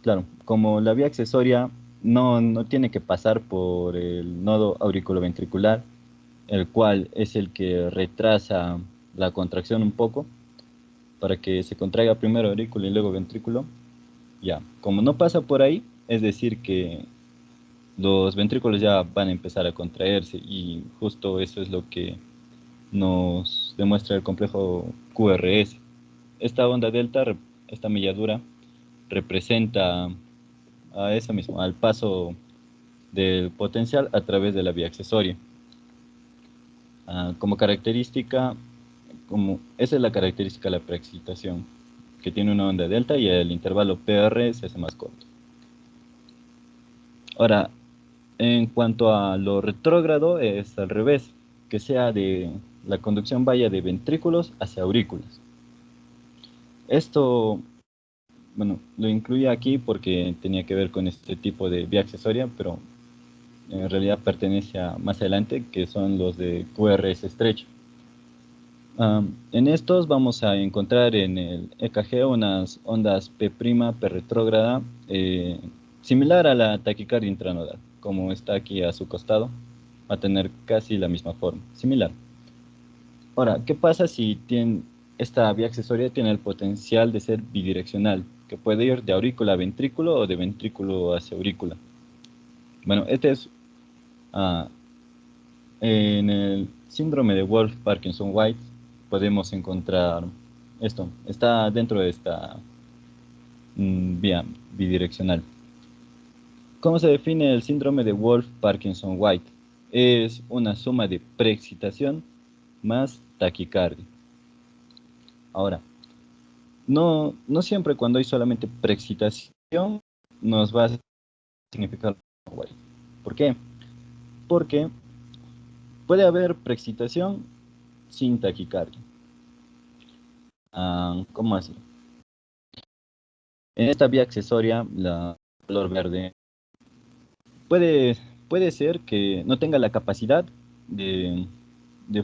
Claro, como la vía accesoria no tiene que pasar por el nodo auriculoventricular, el cual es el que retrasa la contracción un poco, para que se contraiga primero aurícula y luego ventrículo. Ya, como no pasa por ahí, es decir que los ventrículos ya van a empezar a contraerse, y justo eso es lo que nos demuestra el complejo QRS. Esta onda delta, esta melladura, representa a eso mismo, al paso del potencial a través de la vía accesoria. Como característica, esa es la característica de la preexcitación, que tiene una onda delta y el intervalo PR se hace más corto. Ahora, en cuanto a lo retrógrado, es al revés, que sea de la conducción vaya de ventrículos hacia aurículas. Esto, bueno, lo incluye aquí porque tenía que ver con este tipo de vía accesoria, pero en realidad pertenece a más adelante, que son los de QRS estrecho. En estos vamos a encontrar en el EKG unas ondas P' P retrógrada, similar a la taquicardia intranodal, como está aquí a su costado, va a tener casi la misma forma, similar. Ahora, ¿qué pasa si esta vía accesoria tiene el potencial de ser bidireccional, que puede ir de aurícula a ventrículo o de ventrículo hacia aurícula? Bueno, este es en el síndrome de Wolff-Parkinson-White podemos encontrar esto. Está dentro de esta vía bidireccional. ¿Cómo se define el síndrome de Wolff-Parkinson-White? Es una suma de preexcitación más taquicardia. Ahora, no siempre cuando hay solamente preexcitación nos va a significar White. ¿Por qué? Porque puede haber preexcitación sin taquicardia. ¿Cómo así? En esta vía accesoria, la color verde, puede, puede ser que no tenga la capacidad de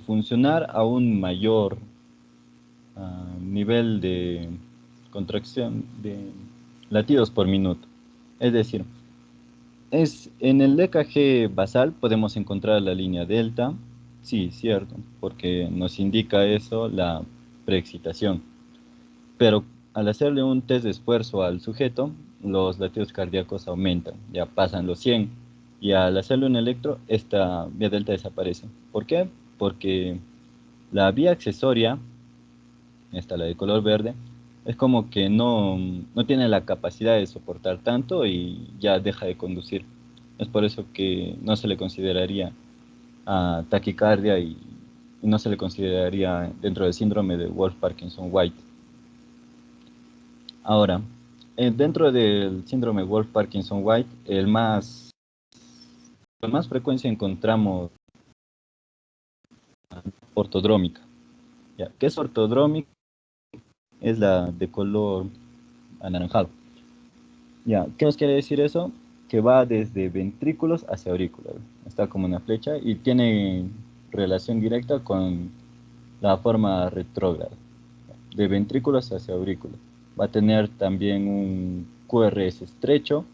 funcionar a un mayor nivel de contracción de latidos por minuto. Es decir, en el EKG basal podemos encontrar la línea delta, sí, cierto, porque nos indica eso la preexcitación. Pero al hacerle un test de esfuerzo al sujeto, los latidos cardíacos aumentan, ya pasan los 100, y al hacerle un electro, esta vía delta desaparece. ¿Por qué? Porque la vía accesoria, esta la de color verde, es como que no tiene la capacidad de soportar tanto y ya deja de conducir. Es por eso que no se le consideraría taquicardia y no se le consideraría dentro del síndrome de Wolff-Parkinson-White. Ahora, dentro del síndrome Wolff-Parkinson-White, con más frecuencia encontramos ortodrómica. ¿Ya? ¿Qué es ortodrómica? Es la de color anaranjado. ¿Ya? ¿Qué nos quiere decir eso? Que va desde ventrículos hacia aurículas. Está como una flecha y tiene relación directa con la forma retrógrada. De ventrículos hacia aurículas. Va a tener también un QRS estrecho.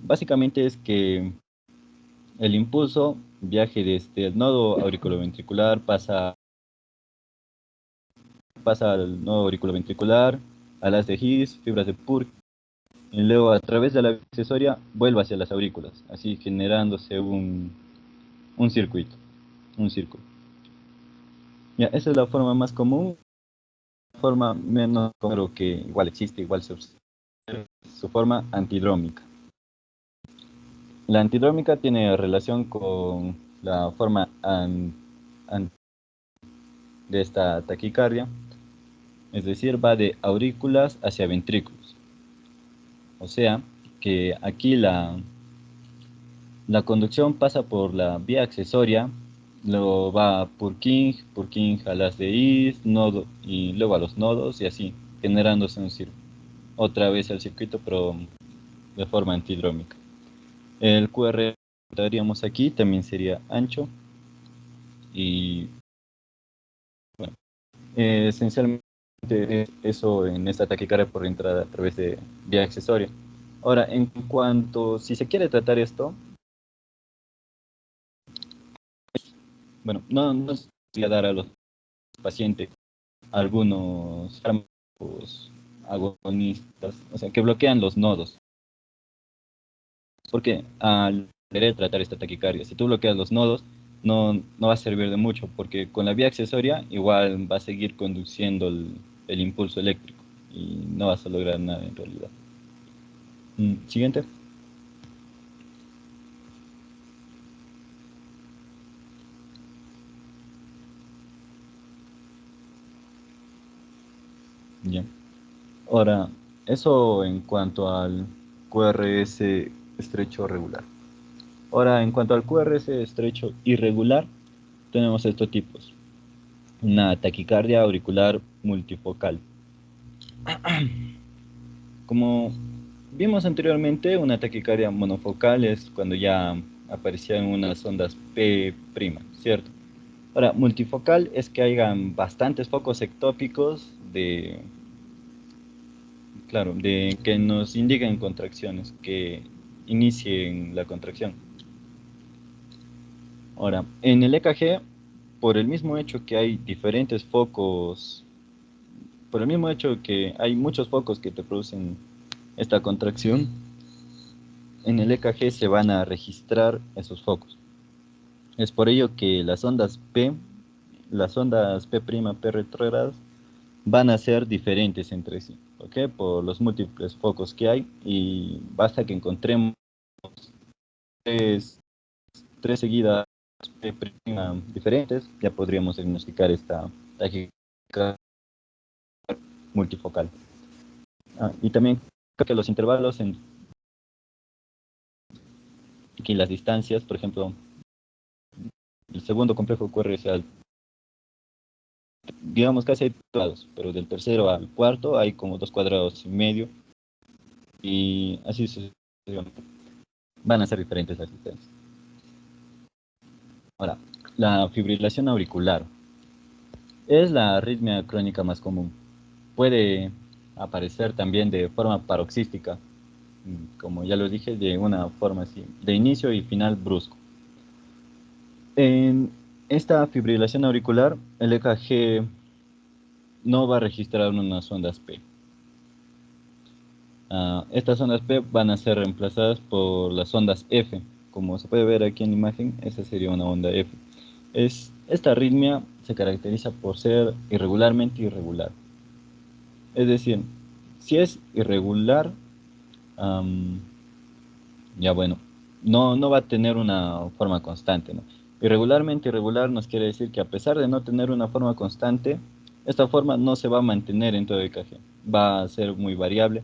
Básicamente es que el impulso viaje desde el nodo auriculoventricular, pasa al nodo auriculoventricular, a las de His, fibras de Purkinje, y luego a través de la vía accesoria vuelve hacia las aurículas, así generándose un circuito, un círculo. Ya, esa es la forma más común, la forma menos común, pero que igual existe, igual se observa, su forma antidrómica. La antidrómica tiene relación con la forma de esta taquicardia, es decir, va de aurículas hacia ventrículos. O sea, que aquí la conducción pasa por la vía accesoria, luego va a Purkinje a las de His, nodo, y luego a los nodos y así, generándose un círculo. Otra vez el circuito, pero de forma antidrómica. El QR que daríamos aquí también sería ancho y bueno, esencialmente eso en esta taquicardia por entrada a través de vía accesoria. Ahora, en cuanto, si se quiere tratar esto, bueno, no se debería dar a los pacientes algunos fármacos agonistas, o sea, que bloquean los nodos. Porque al querer tratar esta taquicardia, si tú bloqueas los nodos, no va a servir de mucho, porque con la vía accesoria igual va a seguir conduciendo el impulso eléctrico y no vas a lograr nada en realidad. Siguiente. Ya. Ahora, eso en cuanto al QRS estrecho regular. Ahora, en cuanto al QRS estrecho irregular, tenemos estos tipos. Una taquicardia auricular multifocal. Como vimos anteriormente, una taquicardia monofocal es cuando ya aparecían unas ondas P', ¿cierto? Ahora, multifocal es que hayan bastantes focos ectópicos de que nos indiquen contracciones, que inicien la contracción. Ahora, en el EKG, por el mismo hecho que hay diferentes focos, por el mismo hecho que hay muchos focos que te producen esta contracción, en el EKG se van a registrar esos focos. Es por ello que las ondas P P' retrógradas, van a ser diferentes entre sí, ¿ok? Por los múltiples focos que hay, y basta que encontremos tres seguidas P' diferentes, ya podríamos diagnosticar esta taquicardia multifocal. Y también que los intervalos y las distancias, por ejemplo, el segundo complejo ocurre, digamos casi hay cuadrados, pero del tercero al cuarto hay como 2,5 cuadrados, y así sucesivamente. Van a ser diferentes las distancias. Ahora, la fibrilación auricular es la arritmia crónica más común. Puede aparecer también de forma paroxística, como ya lo dije, de una forma así, de inicio y final brusco. En esta fibrilación auricular, el EKG no va a registrar unas ondas P. Estas ondas P van a ser reemplazadas por las ondas F. Como se puede ver aquí en la imagen, esa sería una onda F. Esta arritmia se caracteriza por ser irregularmente irregular. Es decir, si es irregular, ya bueno, no va a tener una forma constante, ¿no? Irregularmente irregular nos quiere decir que a pesar de no tener una forma constante, esta forma no se va a mantener en todo el EKG, va a ser muy variable.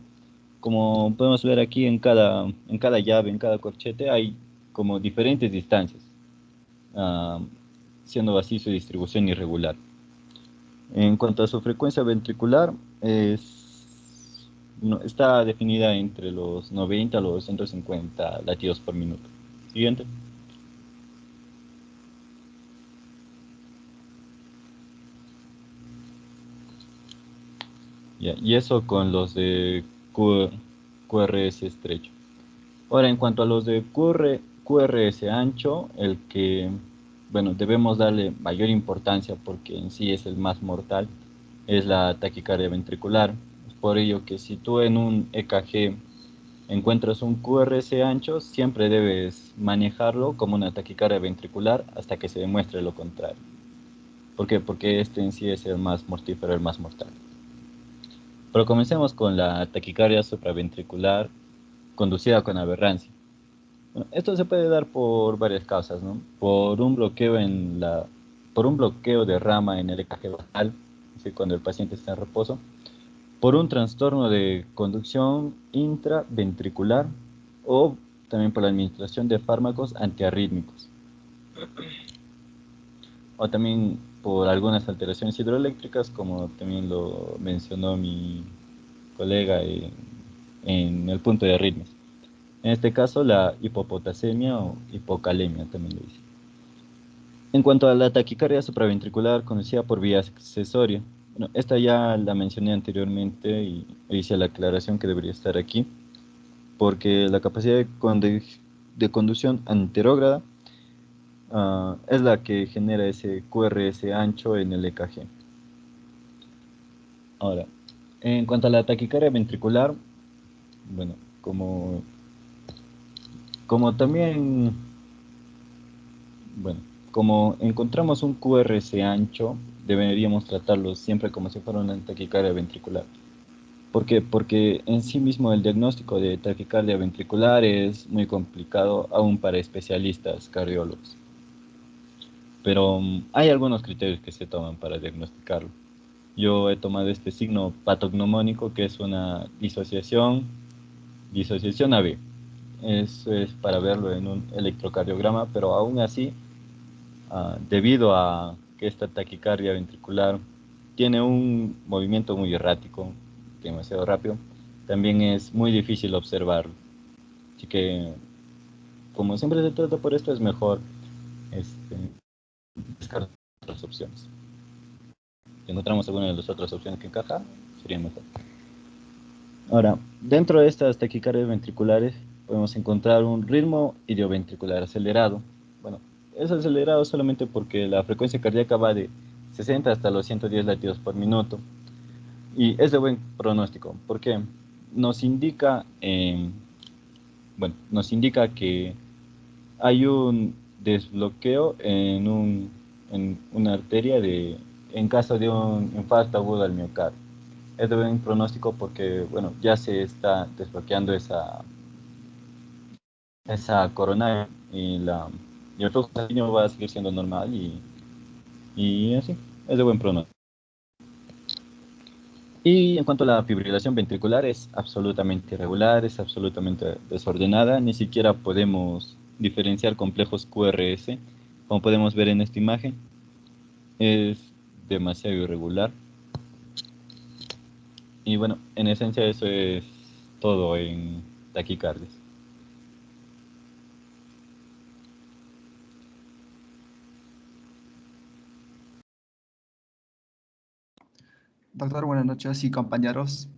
Como podemos ver aquí, en cada llave, en cada corchete, hay como diferentes distancias, siendo así su distribución irregular. En cuanto a su frecuencia ventricular, está definida entre los 90 a los 150 latidos por minuto. Siguiente. Y eso con los de QRS estrecho. Ahora, en cuanto a los de QRS ancho, el que, bueno, debemos darle mayor importancia porque en sí es el más mortal, es la taquicardia ventricular. Es por ello que si tú en un EKG encuentras un QRS ancho, siempre debes manejarlo como una taquicardia ventricular hasta que se demuestre lo contrario. ¿Por qué? Porque este en sí es el más mortífero, el más mortal. Pero comencemos con la taquicardia supraventricular conducida con aberrancia. Bueno, esto se puede dar por varias causas, ¿no? Por un bloqueo de rama en el EKG basal, es decir, cuando el paciente está en reposo, por un trastorno de conducción intraventricular, o también por la administración de fármacos antiarrítmicos, o también por algunas alteraciones hidroeléctricas, como también lo mencionó mi colega en el punto de arritmias. En este caso, la hipopotasemia o hipocalemia también lo dice. En cuanto a la taquicardia supraventricular conocida por vía accesoria, bueno, esta ya la mencioné anteriormente y hice la aclaración que debería estar aquí, porque la capacidad de conducción anterógrada es la que genera ese QRS ancho en el EKG. Ahora, en cuanto a la taquicardia ventricular, bueno, como también, bueno, como encontramos un QRS ancho, deberíamos tratarlo siempre como si fuera una taquicardia ventricular. ¿Por qué? Porque en sí mismo el diagnóstico de taquicardia ventricular es muy complicado aún para especialistas cardiólogos. Pero hay algunos criterios que se toman para diagnosticarlo. Yo he tomado este signo patognomónico, que es una disociación AB. Eso es para verlo en un electrocardiograma, pero aún así, debido a que esta taquicardia ventricular tiene un movimiento muy errático, demasiado rápido, también es muy difícil observarlo. Así que, como siempre se trata por esto, es mejor buscar otras opciones. Si encontramos alguna de las otras opciones que encaja, sería mejor. Ahora, dentro de estas taquicardias ventriculares podemos encontrar un ritmo idioventricular acelerado. Bueno, es acelerado solamente porque la frecuencia cardíaca va de 60 hasta los 110 latidos por minuto. Y es de buen pronóstico, porque nos indica, nos indica que hay un desbloqueo en una arteria en caso de un infarto agudo al miocardio. Es de buen pronóstico porque, bueno, ya se está desbloqueando esa coronaria y el flujo sanguíneo va a seguir siendo normal y así, es de buen pronóstico. Y en cuanto a la fibrilación ventricular, es absolutamente irregular, es absolutamente desordenada, ni siquiera podemos diferenciar complejos QRS, como podemos ver en esta imagen, es demasiado irregular. Y bueno, en esencia eso es todo en taquicardias.
Doctor, buenas noches y compañeros.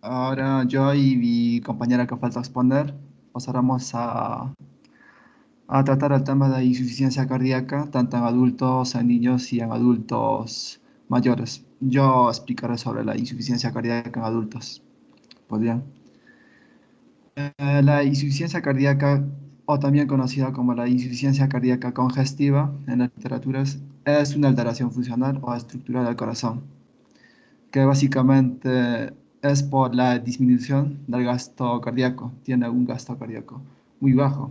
Ahora yo y mi compañera que falta exponer pasaremos a tratar el tema de insuficiencia cardíaca, tanto en adultos, en niños y en adultos mayores. Yo explicaré sobre la insuficiencia cardíaca en adultos. Pues bien, la insuficiencia cardíaca, o también conocida como la insuficiencia cardíaca congestiva en la literatura, es una alteración funcional o estructural del corazón, que básicamente es por la disminución del gasto cardíaco. Tiene un gasto cardíaco muy bajo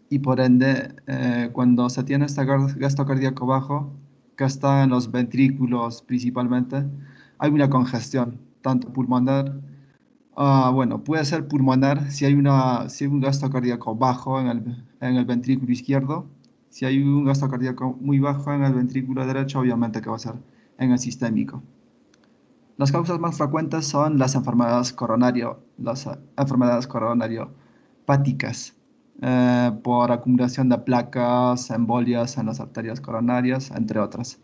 y por ende, cuando se tiene este gasto cardíaco bajo, que está en los ventrículos principalmente, hay una congestión, tanto pulmonar, bueno, puede ser pulmonar si hay un gasto cardíaco bajo en el ventrículo izquierdo. Si hay un gasto cardíaco muy bajo en el ventrículo derecho, obviamente que va a ser en el sistémico. Las causas más frecuentes son las enfermedades coronariopáticas, por acumulación de placas, embolias en las arterias coronarias, entre otras.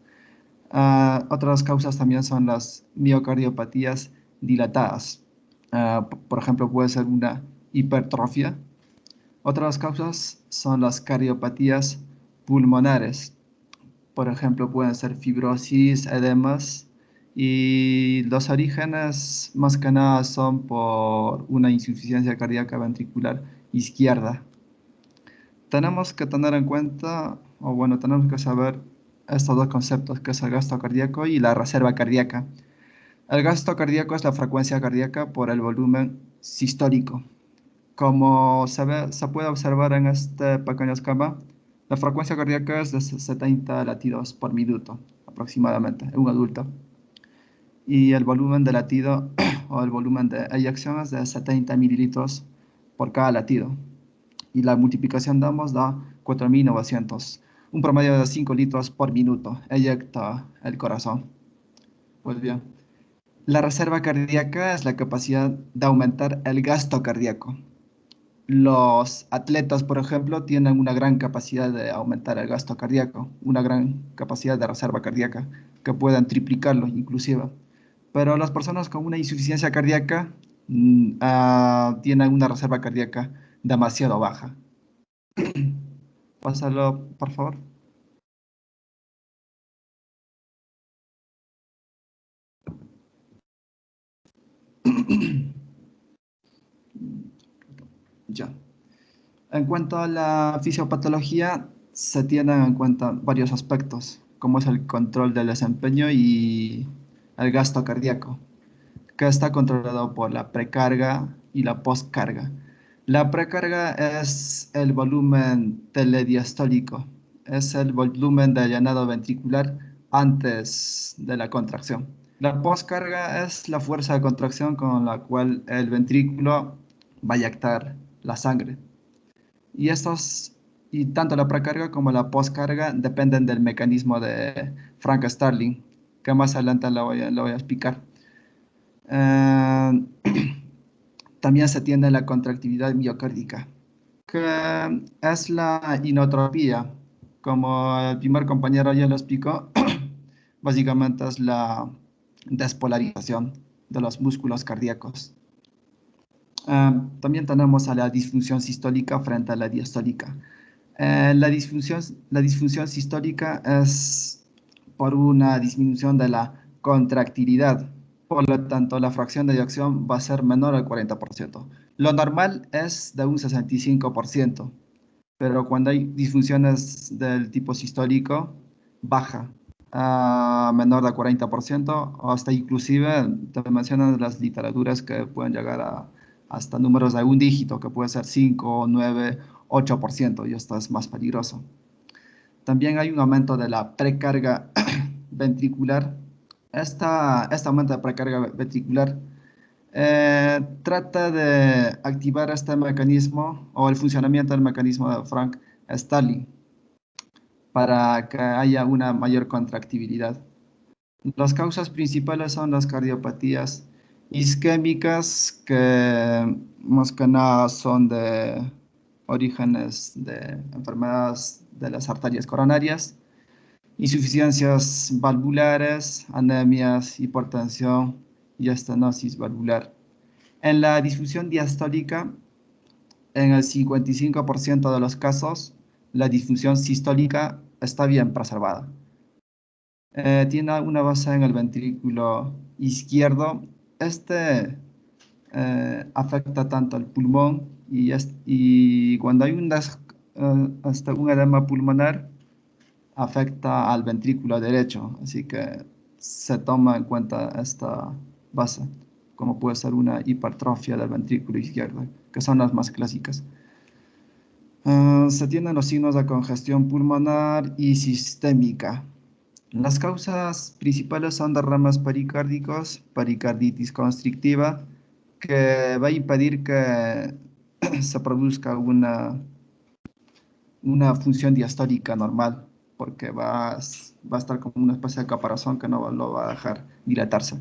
Otras causas también son las miocardiopatías dilatadas. Por ejemplo, puede ser una hipertrofia. Otras causas son las cardiopatías pulmonares. Por ejemplo, pueden ser fibrosis, edemas, y los orígenes más que nada son por una insuficiencia cardíaca ventricular izquierda. Tenemos que tener en cuenta, o bueno, tenemos que saber estos dos conceptos, que es el gasto cardíaco y la reserva cardíaca. El gasto cardíaco es la frecuencia cardíaca por el volumen sistólico. Como se puede observar en este pequeño esquema, la frecuencia cardíaca es de 70 latidos por minuto, aproximadamente, en un adulto. Y el volumen de latido o el volumen de eyección es de 70 mililitros por cada latido. Y la multiplicación de ambos da 4.900, un promedio de 5 litros por minuto, eyecta el corazón. Pues bien, la reserva cardíaca es la capacidad de aumentar el gasto cardíaco. Los atletas, por ejemplo, tienen una gran capacidad de aumentar el gasto cardíaco, una gran capacidad de reserva cardíaca, que pueden triplicarlo inclusive. Pero las personas con una insuficiencia cardíaca tienen una reserva cardíaca demasiado baja. Pásalo, por favor. Ya. En cuanto a la fisiopatología, se tienen en cuenta varios aspectos, como es el control del desempeño y el gasto cardíaco, que está controlado por la precarga y la postcarga. La precarga es el volumen telediastólico, es el volumen de llenado ventricular antes de la contracción. La postcarga es la fuerza de contracción con la cual el ventrículo va a eyectar la sangre. Y tanto la precarga como la postcarga dependen del mecanismo de Frank Starling, que más adelante lo voy a explicar. Eh, También se tiene la contractilidad miocárdica, que es la inotropía. Como el primer compañero ya lo explicó, básicamente es la despolarización de los músculos cardíacos. También tenemos a la disfunción sistólica frente a la diastólica. La disfunción sistólica es por una disminución de la contractilidad. Por lo tanto, la fracción de eyección va a ser menor al 40%. Lo normal es de un 65%, pero cuando hay disfunciones del tipo sistólico, baja a menor del 40%, o hasta inclusive te mencionan las literaturas que pueden llegar hasta números de un dígito, que puede ser 5, 9, 8%, y esto es más peligroso. También hay un aumento de la precarga ventricular. Este aumento de precarga ventricular trata de activar este mecanismo o el funcionamiento del mecanismo de Frank Starling para que haya una mayor contractibilidad. Las causas principales son las cardiopatías isquémicas, que más que nada son de orígenes de enfermedades de las arterias coronarias, insuficiencias valvulares, anemias, hipertensión y estenosis valvular. En la disfunción diastólica, en el 55% de los casos, la disfunción sistólica está bien preservada. Tiene una base en el ventrículo izquierdo. Este afecta tanto al pulmón y cuando hay un edema pulmonar, afecta al ventrículo derecho. Así que se toma en cuenta esta base, como puede ser una hipertrofia del ventrículo izquierdo, que son las más clásicas. Se tienen los signos de congestión pulmonar y sistémica. Las causas principales son derrames pericárdicos, pericarditis constrictiva, que va a impedir que se produzca una función diastólica normal, porque va a estar como una especie de caparazón que no lo va a dejar dilatarse.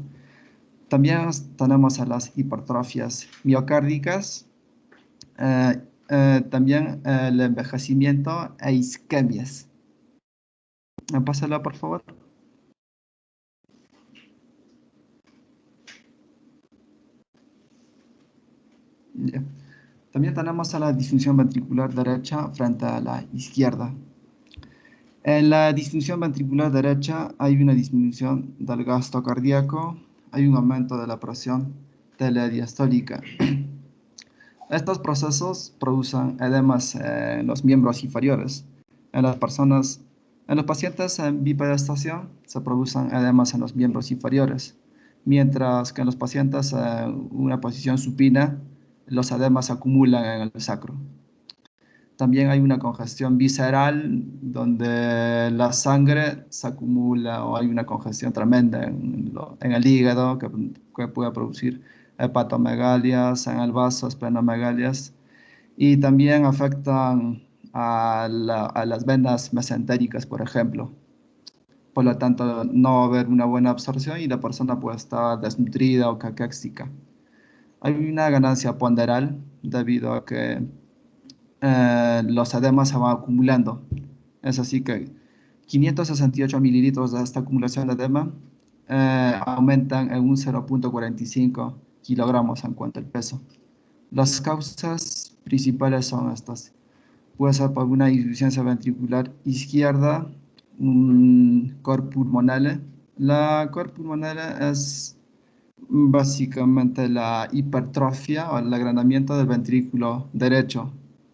También tenemos a las hipertrofias miocárdicas, también el envejecimiento e isquemias. Pásala, por favor. Yeah. También tenemos a la disfunción ventricular derecha frente a la izquierda. En la disfunción ventricular derecha hay una disminución del gasto cardíaco, hay un aumento de la presión telediastólica. Estos procesos producen edemas en los miembros inferiores. En los pacientes en bipedestación se producen edemas en los miembros inferiores, mientras que en los pacientes en una posición supina, los edemas se acumulan en el sacro. También hay una congestión visceral, donde la sangre se acumula, o hay una congestión tremenda en el hígado que puede producir hepatomegalias, en el vaso, esplenomegalias, y también afectan a las venas mesentéricas, por ejemplo. Por lo tanto, no va a haber una buena absorción y la persona puede estar desnutrida o caquéxica. Hay una ganancia ponderal debido a que los edemas se van acumulando. Es así que 568 mililitros de esta acumulación de edema aumentan en un 0.45 kilogramos en cuanto al peso. Las causas principales son estas. Puede ser por una insuficiencia ventricular izquierda, un cor pulmonale. La cor pulmonale es básicamente la hipertrofia o el agrandamiento del ventrículo derecho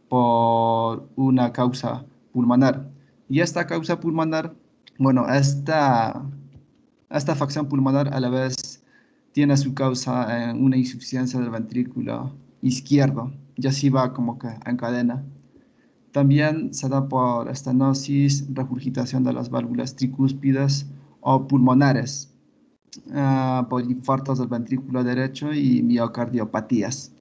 por una causa pulmonar. Y esta causa pulmonar, bueno, esta afección pulmonar a la vez tiene su causa en una insuficiencia del ventrículo izquierdo, y así va como que en cadena. También se da por estenosis, regurgitación de las válvulas tricúspides o pulmonares, por infartos del ventrículo derecho y miocardiopatías.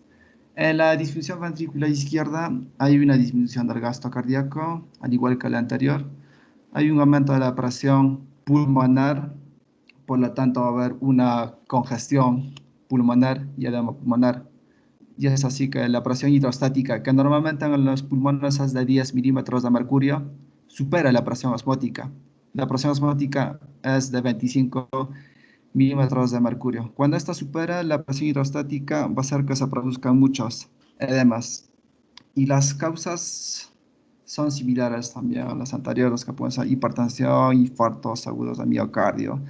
En la disfunción ventricular izquierda hay una disminución del gasto cardíaco, al igual que la anterior. Hay un aumento de la presión pulmonar, por lo tanto va a haber una congestión pulmonar y edema pulmonar. Y es así que la presión hidrostática, que normalmente en los pulmones es de 10 milímetros de mercurio, supera la presión osmótica. La presión osmótica es de 25 milímetros de mercurio. Cuando esta supera la presión hidrostática, va a hacer que se produzcan muchos edemas. Y las causas son similares también a las anteriores, que pueden ser hipertensión, infartos agudos de miocardio,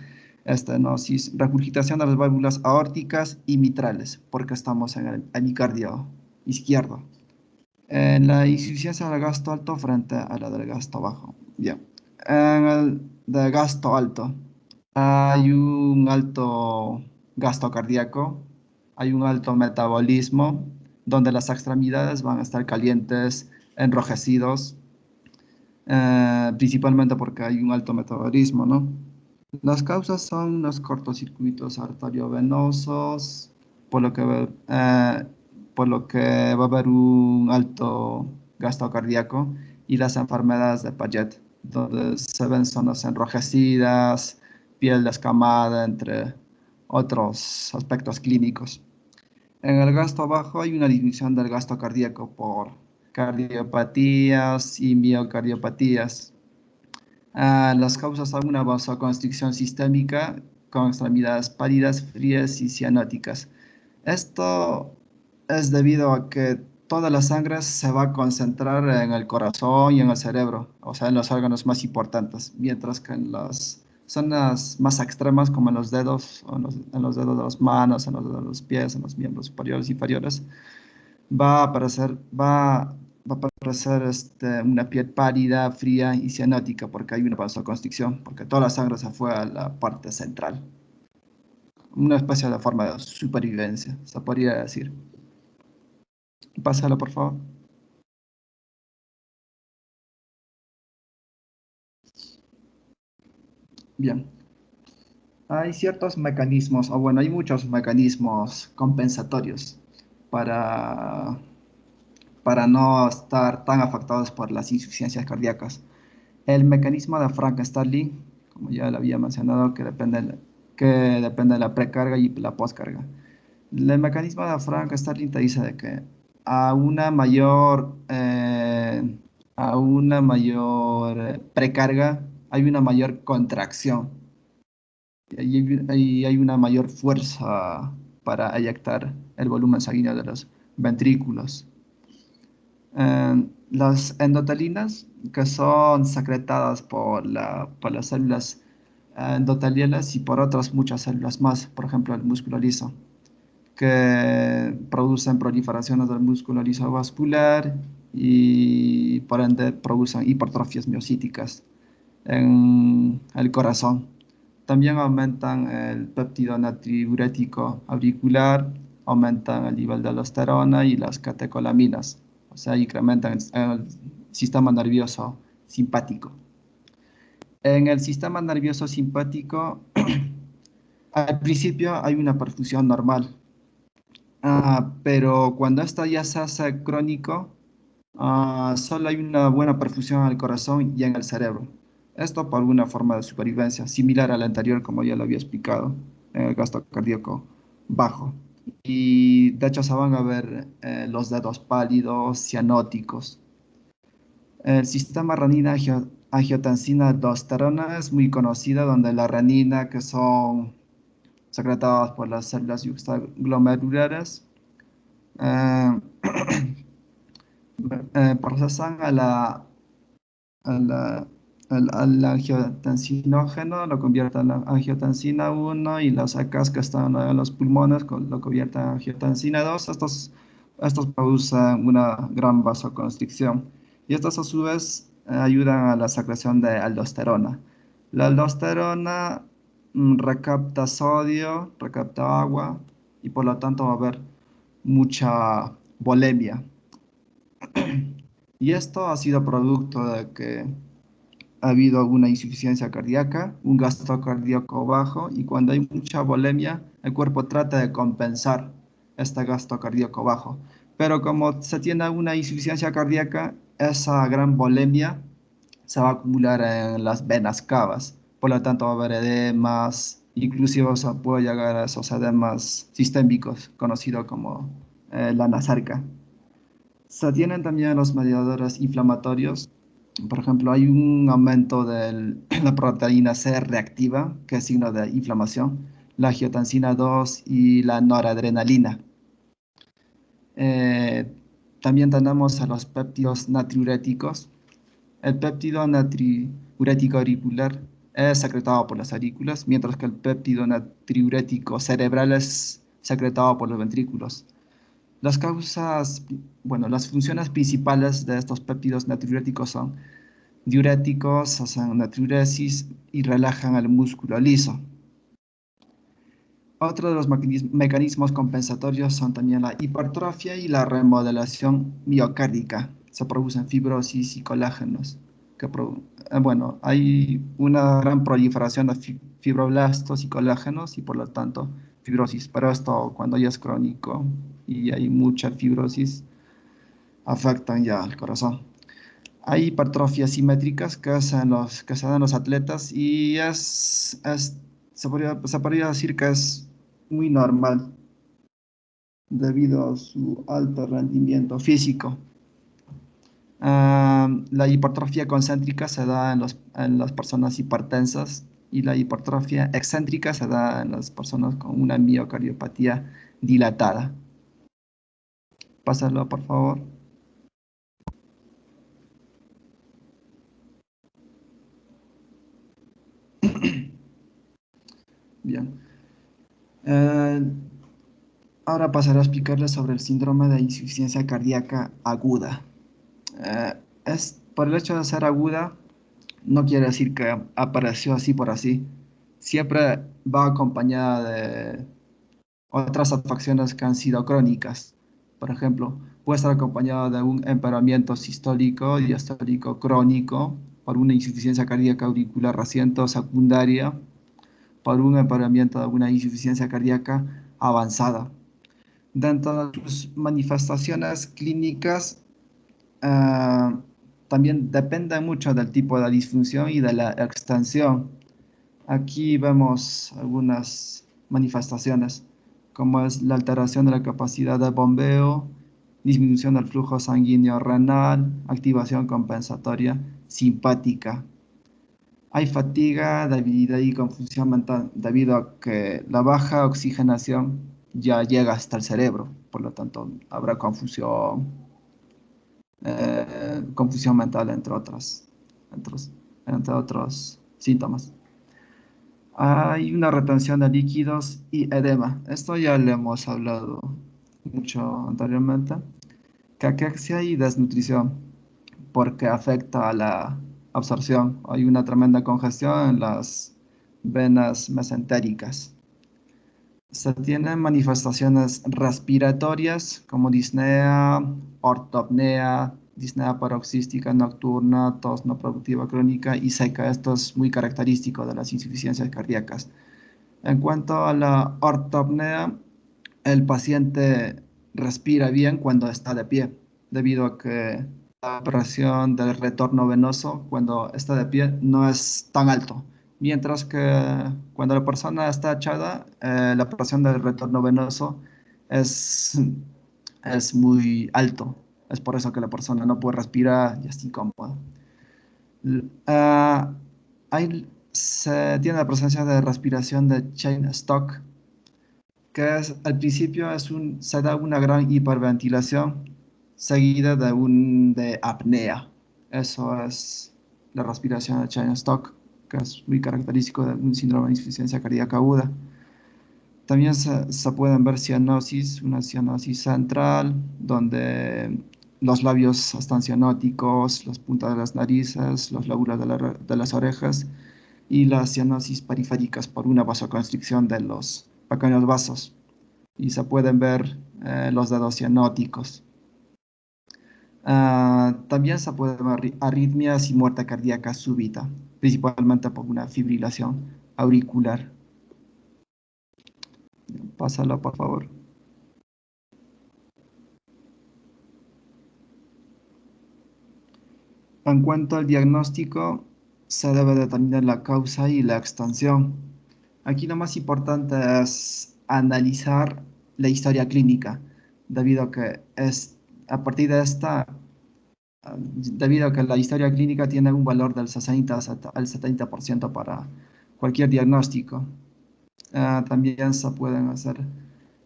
estenosis, regurgitación de las válvulas aórticas y mitrales, porque estamos en el hemicardio izquierdo. En la insuficiencia del gasto alto frente a la del gasto bajo. Bien, en el de gasto alto hay un alto gasto cardíaco, hay un alto metabolismo, donde las extremidades van a estar calientes, enrojecidos, principalmente porque hay un alto metabolismo, ¿no? Las causas son los cortocircuitos arteriovenosos, por lo que, por lo que va a haber un alto gasto cardíaco, y las enfermedades de Paget, donde se ven zonas enrojecidas, piel descamada, entre otros aspectos clínicos. En el gasto bajo hay una disminución del gasto cardíaco por cardiopatías y miocardiopatías. Las causas son una vasoconstricción sistémica con extremidades pálidas, frías y cianóticas. Esto es debido a que toda la sangre se va a concentrar en el corazón y en el cerebro, o sea, en los órganos más importantes, mientras que en las zonas más extremas, como en los dedos, o en los dedos de las manos, en los dedos de los pies, en los miembros superiores e inferiores, va a aparecer una piel pálida, fría y cianótica, porque hay una vasoconstricción, porque toda la sangre se fue a la parte central. Una especie de forma de supervivencia, se podría decir. Pásalo, por favor. Bien. Hay ciertos mecanismos, o bueno, hay muchos mecanismos compensatorios para, para no estar tan afectados por las insuficiencias cardíacas. El mecanismo de Frank-Starling, como ya lo había mencionado, que depende de la precarga y la postcarga. El mecanismo de Frank-Starling te dice de que a una mayor, precarga hay una mayor contracción y hay una mayor fuerza para eyectar el volumen sanguíneo de los ventrículos. Las endotelinas, que son secretadas por las células endoteliales y por otras muchas células más, por ejemplo el músculo liso, que producen proliferaciones del músculo liso vascular y por ende producen hipertrofias miocíticas en el corazón. También aumentan el péptido natriurético auricular, aumentan el nivel de aldosterona y las catecolaminas, o sea, incrementan el sistema nervioso simpático. En el sistema nervioso simpático, al principio hay una perfusión normal, pero cuando esto ya se hace crónico, solo hay una buena perfusión al corazón y en el cerebro. Esto por una forma de supervivencia, similar a la anterior, como ya lo había explicado, en el gasto cardíaco bajo. Y de hecho se van a ver los dedos pálidos, cianóticos. El sistema renina-angiotensina-aldosterona es muy conocido, donde la renina, que son secretadas por las células glomerulares, eh, procesan al angiotensinógeno, lo convierten en angiotensina 1, y las ACAS que están en los pulmones lo convierten en angiotensina 2. Estos producen una gran vasoconstricción y estas a su vez ayudan a la secreción de aldosterona. La aldosterona recapta sodio, recapta agua y por lo tanto va a haber mucha volemia. Y esto ha sido producto de que ha habido una insuficiencia cardíaca, un gasto cardíaco bajo, y cuando hay mucha volemia, el cuerpo trata de compensar este gasto cardíaco bajo. pero como se tiene una insuficiencia cardíaca, esa gran volemia se va a acumular en las venas cavas. Por lo tanto, va a haber edemas, inclusive se puede llegar a esos edemas sistémicos, conocidos como la nasarca. Se tienen también los mediadores inflamatorios. Por ejemplo, hay un aumento de la proteína C reactiva, que es signo de inflamación, la angiotensina 2 y la noradrenalina. Eh, También tenemos a los péptidos natriuréticos. El péptido natriurético auricular es secretado por las aurículas, mientras que el péptido natriurético cerebral es secretado por los ventrículos. Las causas, bueno, las funciones principales de estos péptidos natriuréticos son diuréticos, hacen natriuresis y relajan el músculo liso. Otro de los mecanismos compensatorios son también la hipertrofia y la remodelación miocárdica. Se producen fibrosis y colágenos. Bueno, hay una gran proliferación de fibroblastos y colágenos y por lo tanto fibrosis. Pero esto cuando ya es crónico y hay mucha fibrosis, afectan ya al corazón. Hay hipertrofias simétricas que se dan en los atletas y se podría decir que es muy normal debido a su alto rendimiento físico. La hipertrofia concéntrica se da en las personas hipertensas y la hipertrofia excéntrica se da en las personas con una miocardiopatía dilatada. Pásalo, por favor. Bien. Eh, Ahora pasaré a explicarles sobre el síndrome de insuficiencia cardíaca aguda. Por el hecho de ser aguda, no quiere decir que apareció así por así. Siempre va acompañada de otras afecciones que han sido crónicas. Por ejemplo, puede estar acompañada de un empeoramiento sistólico y diastólico crónico por una insuficiencia cardíaca auricular reciente o secundaria, por un empeoramiento de una insuficiencia cardíaca avanzada. Dentro de sus manifestaciones clínicas, ah, también depende mucho del tipo de disfunción y de la extensión. Aquí vemos algunas manifestaciones, como es la alteración de la capacidad de bombeo, disminución del flujo sanguíneo renal, activación compensatoria simpática. Hay fatiga, debilidad y confusión mental debido a que la baja oxigenación ya llega hasta el cerebro, por lo tanto habrá confusión mental entre otros síntomas. Hay una retención de líquidos y edema. Esto ya le hemos hablado mucho anteriormente. Caquexia y desnutrición, porque afecta a la absorción. Hay una tremenda congestión en las venas mesentéricas. Se tienen manifestaciones respiratorias como disnea, ortopnea, disnea paroxística nocturna, tos no productiva crónica y seca. Esto es muy característico de las insuficiencias cardíacas. En cuanto a la ortopnea, el paciente respira bien cuando está de pie, debido a que la presión del retorno venoso cuando está de pie no es tan alto, mientras que cuando la persona está echada, la presión del retorno venoso es, es muy alto. Es por eso que la persona no puede respirar y está incómoda. Ah, se tiene la presencia de respiración de chain stock, que es, al principio se da una gran hiperventilación seguida de apnea. Eso es la respiración de chain stock, que es muy característico de un síndrome de insuficiencia cardíaca aguda. También se pueden ver cianosis, una cianosis central, donde los labios están cianóticos, las puntas de las narices, los lóbulos de las orejas y las cianosis periféricas por una vasoconstricción de los pequeños vasos. Y se pueden ver los dedos cianóticos. También se pueden ver arritmias y muerte cardíaca súbita, principalmente por una fibrilación auricular. Pásalo, por favor. En cuanto al diagnóstico, se debe determinar la causa y la extensión. Aquí lo más importante es analizar la historia clínica, debido a que es a partir de esta, debido a que la historia clínica tiene un valor del 60 al 70% para cualquier diagnóstico. También se pueden hacer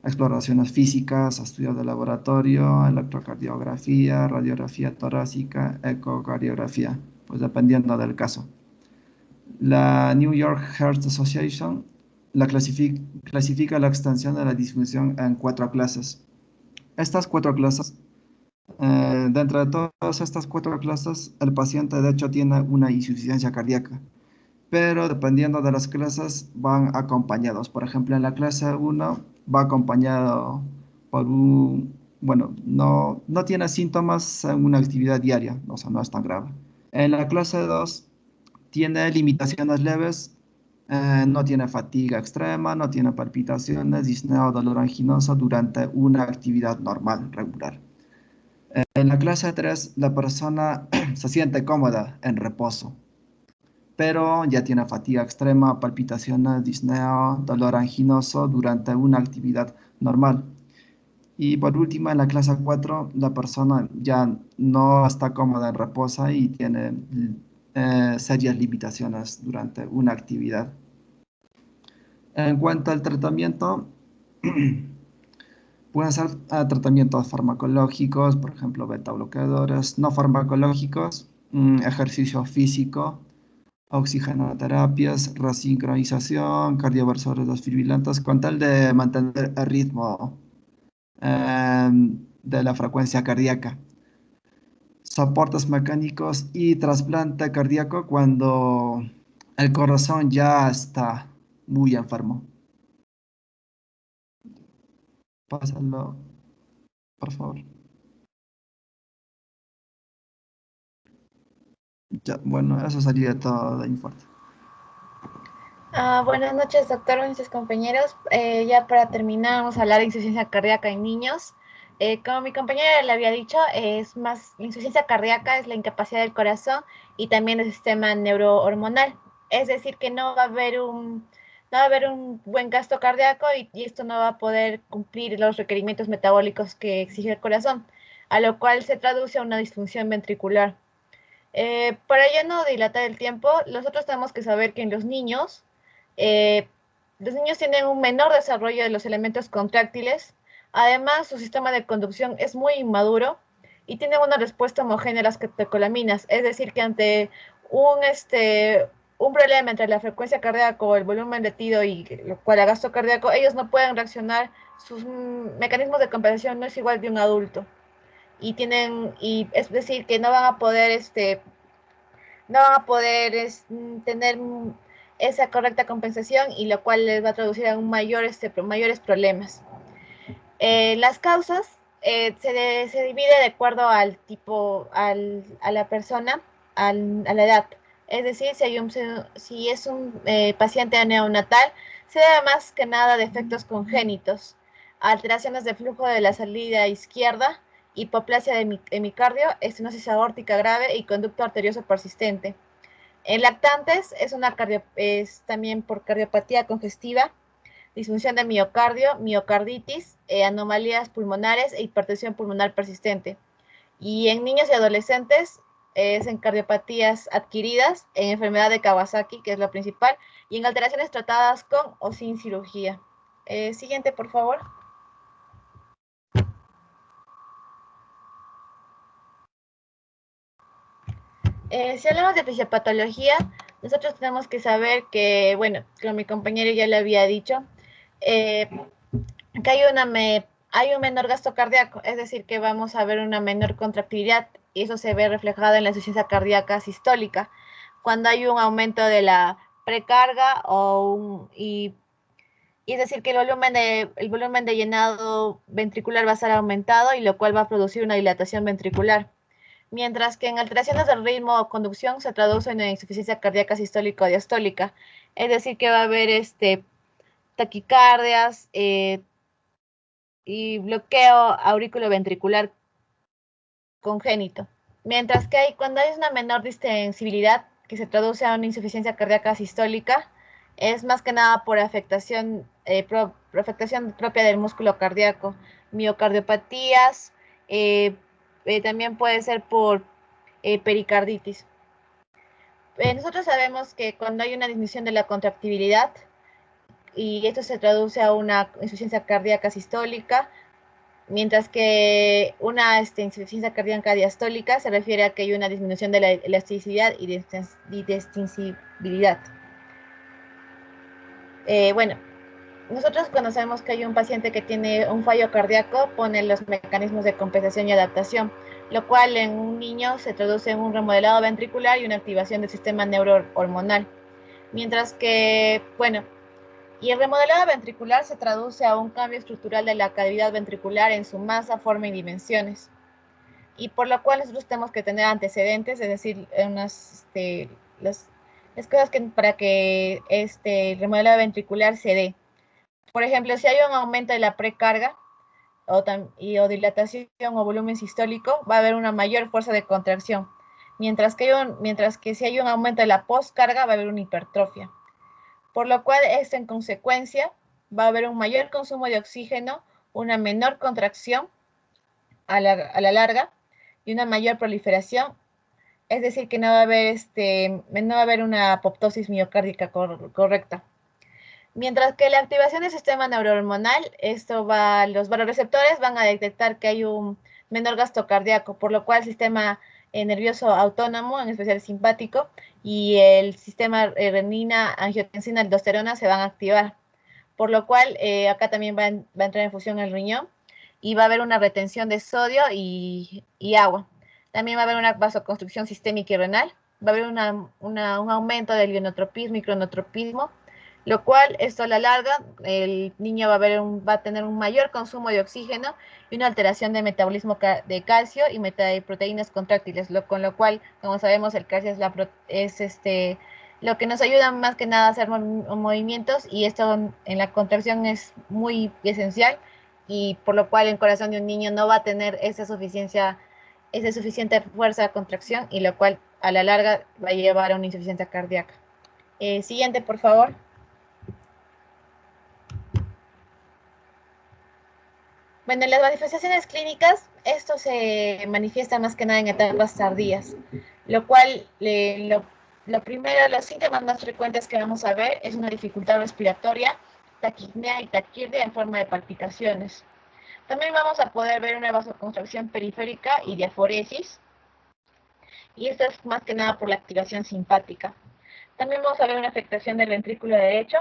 exploraciones físicas, estudios de laboratorio, electrocardiografía, radiografía torácica, ecocardiografía, pues dependiendo del caso. La New York Heart Association clasifica la extensión de la disfunción en 4 clases. Estas 4 clases, dentro de todas estas 4 clases, el paciente de hecho tiene una insuficiencia cardíaca, pero dependiendo de las clases van acompañados. Por ejemplo, en la clase 1 va acompañado por bueno, no tiene síntomas en una actividad diaria, o sea, no es tan grave. En la clase 2 tiene limitaciones leves, no tiene fatiga extrema, no tiene palpitaciones, disnea o dolor anginoso durante una actividad normal, regular. En la clase 3, la persona se siente cómoda en reposo, pero ya tiene fatiga extrema, palpitaciones, disnea, dolor anginoso durante una actividad normal. Y por último, en la clase 4, la persona ya no está cómoda en reposo y tiene serias limitaciones durante una actividad. En cuanto al tratamiento, pueden ser tratamientos farmacológicos, por ejemplo, beta bloqueadores, no farmacológicos, ejercicio físico, oxigenoterapias, resincronización, cardioversores desfibrilantes, con tal de mantener el ritmo de la frecuencia cardíaca. Soportes mecánicos y trasplante cardíaco cuando el corazón ya está muy enfermo. Pásalo, por favor. Ya, bueno, eso sería todo de informe.
Buenas noches, doctor, buenas noches, compañeros. Ya para terminar, vamos a hablar de insuficiencia cardíaca en niños. Como mi compañera le había dicho, la insuficiencia cardíaca es la incapacidad del corazón y también del sistema neurohormonal. Es decir, que no va a haber un buen gasto cardíaco y esto no va a poder cumplir los requerimientos metabólicos que exige el corazón, a lo cual se traduce a una disfunción ventricular. Para ya no dilatar el tiempo, nosotros tenemos que saber que en eh, los niños tienen un menor desarrollo de los elementos contráctiles. Además, su sistema de conducción es muy inmaduro y tienen una respuesta homogénea a las catecolaminas. Es decir, que ante un problema entre la frecuencia cardíaca o el volumen latido y lo cual el gasto cardíaco, ellos no pueden reaccionar. Sus mecanismos de compensación no es igual de un adulto. Y es decir, que no van a poder tener esa correcta compensación y lo cual les va a traducir a mayores problemas. Las causas se divide de acuerdo al tipo, a la persona, a la edad. Es decir, si es un paciente neonatal, se debe más que nada de efectos congénitos, alteraciones de flujo de la salida izquierda, hipoplasia de hemicardio, estenosis aórtica grave y conducto arterioso persistente. En lactantes es también por cardiopatía congestiva, disfunción de miocardio, miocarditis, anomalías pulmonares e hipertensión pulmonar persistente. Y en niños y adolescentes es en cardiopatías adquiridas, en enfermedad de Kawasaki, que es la principal, y en alteraciones tratadas con o sin cirugía. Siguiente, por favor. Si hablamos de fisiopatología, nosotros tenemos que saber que, bueno, como mi compañero ya le había dicho, eh, que hay un menor gasto cardíaco, es decir, que vamos a ver una menor contractilidad y eso se ve reflejado en la insuficiencia cardíaca sistólica, cuando hay un aumento de la precarga y es decir, que el volumen de llenado ventricular va a ser aumentado y lo cual va a producir una dilatación ventricular. Mientras que en alteraciones del ritmo o conducción se traduce en insuficiencia cardíaca sistólica o diastólica. Es decir, que va a haber taquicardias y bloqueo auriculoventricular congénito. Mientras que cuando hay una menor distensibilidad, que se traduce a una insuficiencia cardíaca sistólica, es más que nada por afectación, afectación propia del músculo cardíaco, miocardiopatías, también puede ser por pericarditis. Nosotros sabemos que cuando hay una disminución de la contractibilidad, y esto se traduce a una insuficiencia cardíaca sistólica, mientras que una insuficiencia cardíaca diastólica se refiere a que hay una disminución de la elasticidad y distensibilidad. Bueno, nosotros cuando sabemos que hay un paciente que tiene un fallo cardíaco, pone los mecanismos de compensación y adaptación, lo cual en un niño se traduce en un remodelado ventricular y una activación del sistema neurohormonal. Mientras que, bueno, y el remodelado ventricular se traduce a un cambio estructural de la cavidad ventricular en su masa, forma y dimensiones. Y por lo cual nosotros tenemos que tener antecedentes, es decir, las cosas que para que el remodelado ventricular se dé. Por ejemplo, si hay un aumento de la precarga o dilatación o volumen sistólico, va a haber una mayor fuerza de contracción. Mientras que si hay un aumento de la postcarga, va a haber una hipertrofia. Por lo cual, esto en consecuencia, va a haber un mayor consumo de oxígeno, una menor contracción a la larga y una mayor proliferación. Es decir, que no va a haber una apoptosis miocárdica correcta. Mientras que la activación del sistema neurohormonal, los vasoreceptores van a detectar que hay un menor gasto cardíaco, por lo cual el sistema nervioso autónomo, en especial simpático, y el sistema renina, angiotensina, aldosterona se van a activar. Por lo cual, acá también va a entrar en función el riñón y va a haber una retención de sodio y agua. También va a haber una vasoconstricción sistémica y renal, va a haber un aumento del ionotropismo y cronotropismo, lo cual esto a la larga el niño va a tener un mayor consumo de oxígeno y una alteración de metabolismo de calcio y proteínas contráctiles, con lo cual, como sabemos, el calcio es lo que nos ayuda más que nada a hacer movimientos, y esto en la contracción es muy esencial, y por lo cual el corazón de un niño no va a tener esa suficiente fuerza de contracción, y lo cual a la larga va a llevar a una insuficiencia cardíaca. Siguiente, por favor. Bueno, en las manifestaciones clínicas, esto se manifiesta más que nada en etapas tardías, lo cual, los síntomas más frecuentes que vamos a ver es una dificultad respiratoria, taquipnea y taquicardia en forma de palpitaciones. También vamos a poder ver una vasoconstricción periférica y diaforesis, y esto es más que nada por la activación simpática. También vamos a ver una afectación del ventrículo derecho.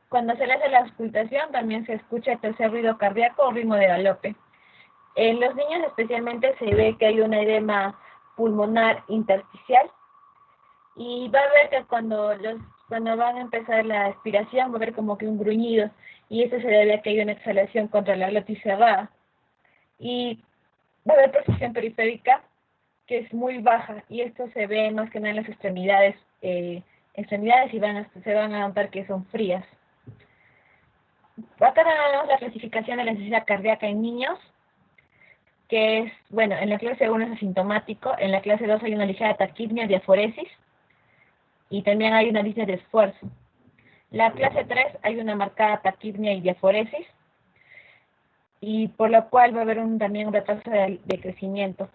Cuando se le hace la auscultación, también se escucha el tercer ruido cardíaco o ritmo de galope. En los niños especialmente se ve que hay una edema pulmonar intersticial, y va a ver que cuando van a empezar la expiración va a haber como que un gruñido, y eso se debe a que hay una exhalación contra la glotis cerrada. Y va a haber perfusión periférica que es muy baja, y esto se ve más que nada en las extremidades y se van a notar que son frías. Acá tenemos la clasificación de la insuficiencia cardíaca en niños, que es, bueno, en la clase 1 es asintomático, en la clase 2 hay una ligera taquipnea, diaforesis, y también hay una disnea de esfuerzo. La clase 3 hay una marcada taquipnea y diaforesis, y por lo cual va a haber también un retraso de crecimiento.